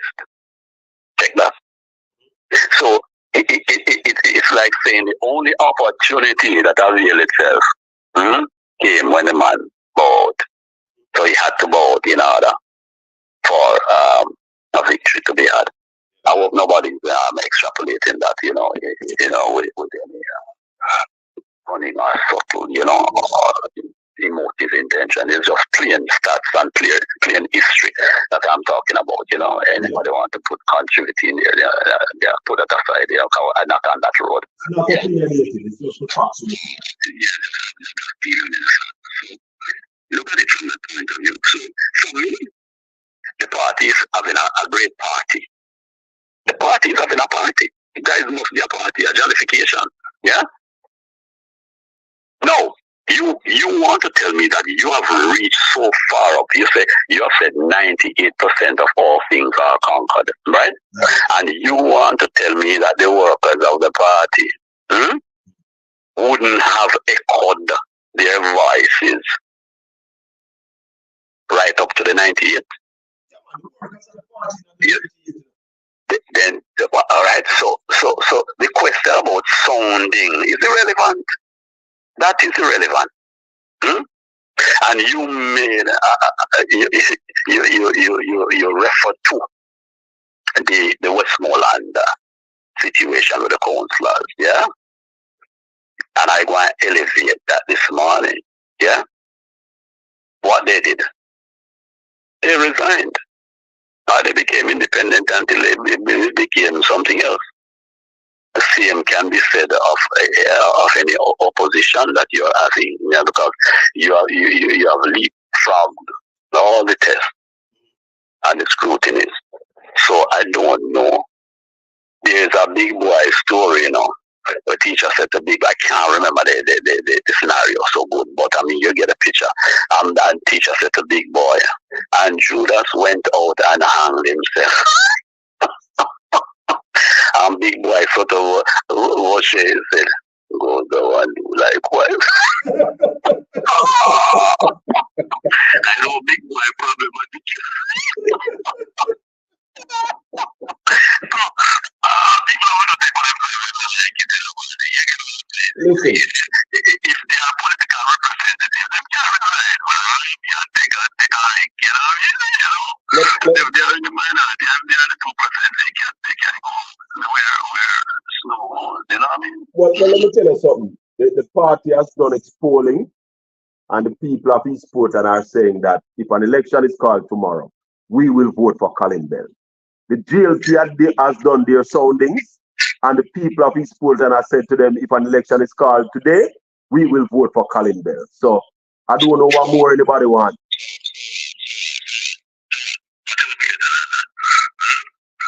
Check that. So it's like saying the only opportunity that availed itself came when the man bowed. So he had to bow in order for a victory to be had. I hope nobody's extrapolating that, with any running or subtle, or emotive intention. It's just plain stats and plain history that I'm talking about. Anybody want to put continuity in there, they put it aside. They are not on that road. It's not opinionated, it's just approximate. Look at it from that point of view. So for me, the party is having a great party. The party is having a party. Guys must be a party, a jollification. Yeah? No, you want to tell me that you have reached so far up. You have said 98% of all things are conquered, right? And you want to tell me that the workers of the party wouldn't have echoed their voices right up to the 98th? Then, all right. So the question about sounding is irrelevant. That is irrelevant. And you made you refer to the Westmoreland situation with the councillors, yeah. And I go and elevate that this morning, yeah. What they did, they resigned. They became independent until they became something else. The same can be said of any opposition that you are having, because you have leapfrogged all the tests and the scrutiny. So I don't know. There's a big boy story, The teacher said to big, I can't remember the scenario so good, but I mean, you get a picture. And teacher said to big boy, and Judas went out and hanged himself. And big boy sort of what she said, go and do likewise. I know big boy problem, but Listen. If they are political representatives, they can't resign. If they are in the minority and they are the 2%, they can go where snow, you know what I mean? Well, let me tell you something. The party has done its polling, and the people of East Portland are saying that if an election is called tomorrow, we will vote for Colin Bell. The GLP has done their soundings, and the people of East Portland have said to them, if an election is called today, we will vote for Colin Bell. So I don't know what more anybody wants.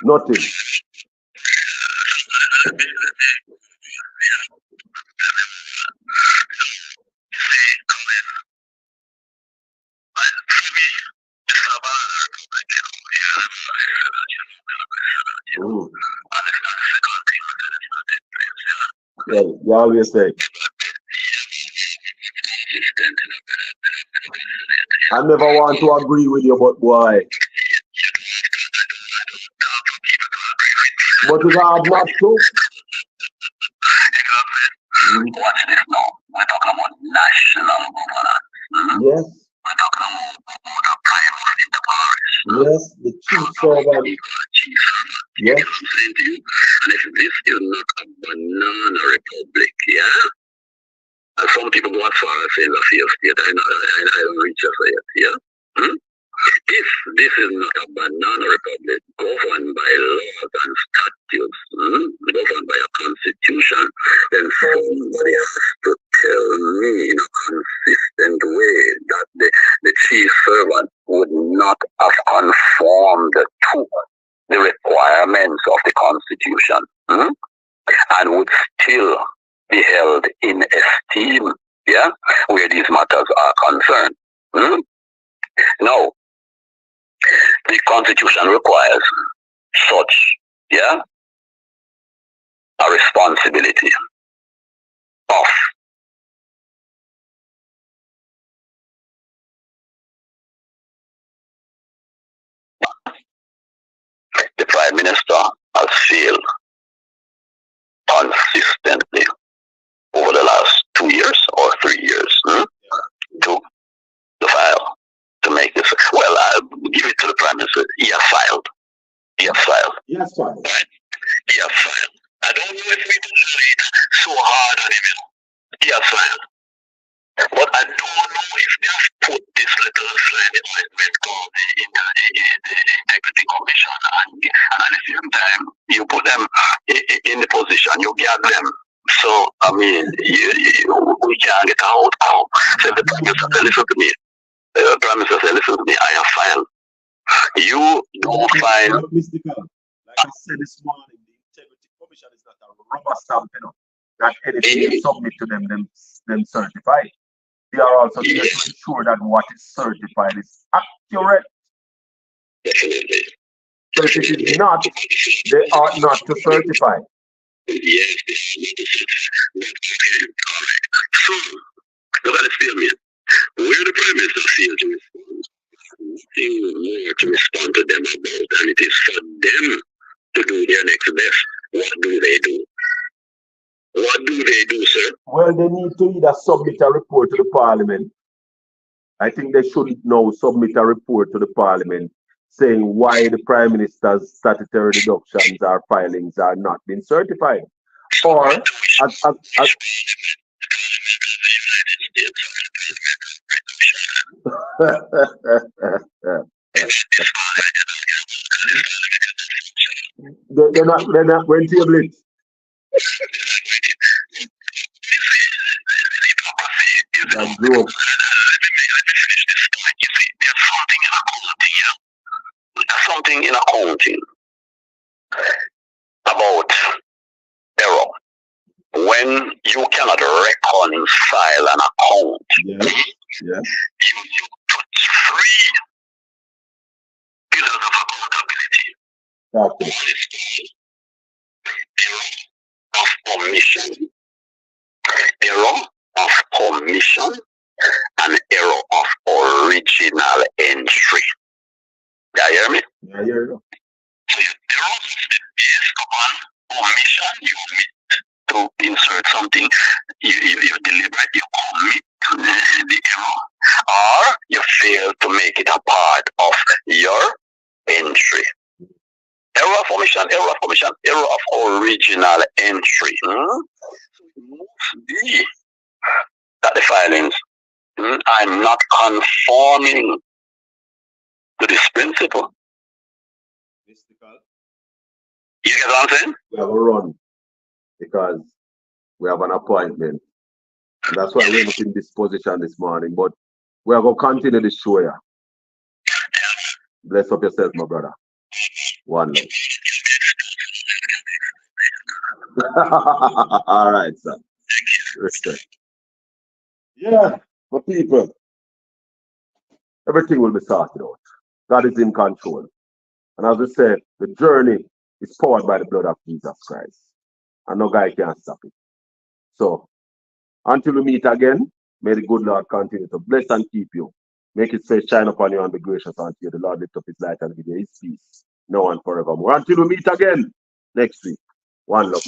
Nothing. Yeah, you always say. I never want to agree with you, but why? But you have not to. Watch this now. We're talking about national governance. Yes. We're talking about the prime of the parish. Yes, the chief servant. Yes. I'm saying to you, and if this is not a banana republic, yeah? And some people go as far as saying a failed state. I don't reach as yet, yeah? If this is not a banana republic governed by laws and statutes, governed by a constitution, then somebody has to tell me in a consistent way that the chief servant would not have conformed to the requirements of the constitution, and would still be held in esteem, yeah, where these matters are concerned. Now, the Constitution requires such, yeah, a responsibility of the Prime Minister has failed consistently over the last 2 years or 3 years to file to make this. Well, I'll give it to the Prime Minister. He has filed. He has filed. Yes, fine. He has filed. I don't know if we can relate so hard on him. He has filed. But I don't know if they have put this little sliding ointment called the Integrity Commission, and at the same time, you put them in the position, you get them. So, I mean, we can't get an outcome. So the Prime Minister said, listen to me. The Prime Minister said, listen to me, I have filed. You don't file. Mystical. Like I said this morning, the Integrity Commission is not a rubber stamp, that anything you submit to them certify. They are also there to ensure that what is certified is accurate. Definitely. So if it is not, they ought not to certify. Yes, correct. So, look at the statement. Where the Prime Minister failed to respond, nothing more to respond to them about, and it is for them to do their next best. What do they do? What do they do, sir? Well, they need to either submit a report to the Parliament. I think they should now submit a report to the Parliament saying why the Prime Minister's statutory deductions or filings are not being certified. Or, they're not going to able it. That's broke. Let me finish this point. You see, there's something in accounting about error. When you cannot reconcile an account, Yeah. you put 3 pillars of accountability. Okay. One is error of omission, error of commission, and error of original entry. You hear me? Yeah, I hear you. So the error must be based upon omission. You omit to insert something. You deliberate, you commit to the error, or you fail to make it a part of your entry. Error of omission, error of commission, error of original entry. So it must be that the filings are not conforming to this principle. Mystical. You get what I'm saying? We have a run because we have an appointment. And that's why we're not in this position this morning. But we are going to continue the show here. Bless up yourself, my brother. One love. All right, sir. Respect. Yeah, my people. Everything will be sorted out. God is in control. And as I said, the journey is powered by the blood of Jesus Christ. And no guy can stop it. So, until we meet again, may the good Lord continue to bless and keep you. Make his face shine upon you and be gracious unto you. The Lord lift up his light and give you his peace, now and forevermore. Until we meet again next week. One love.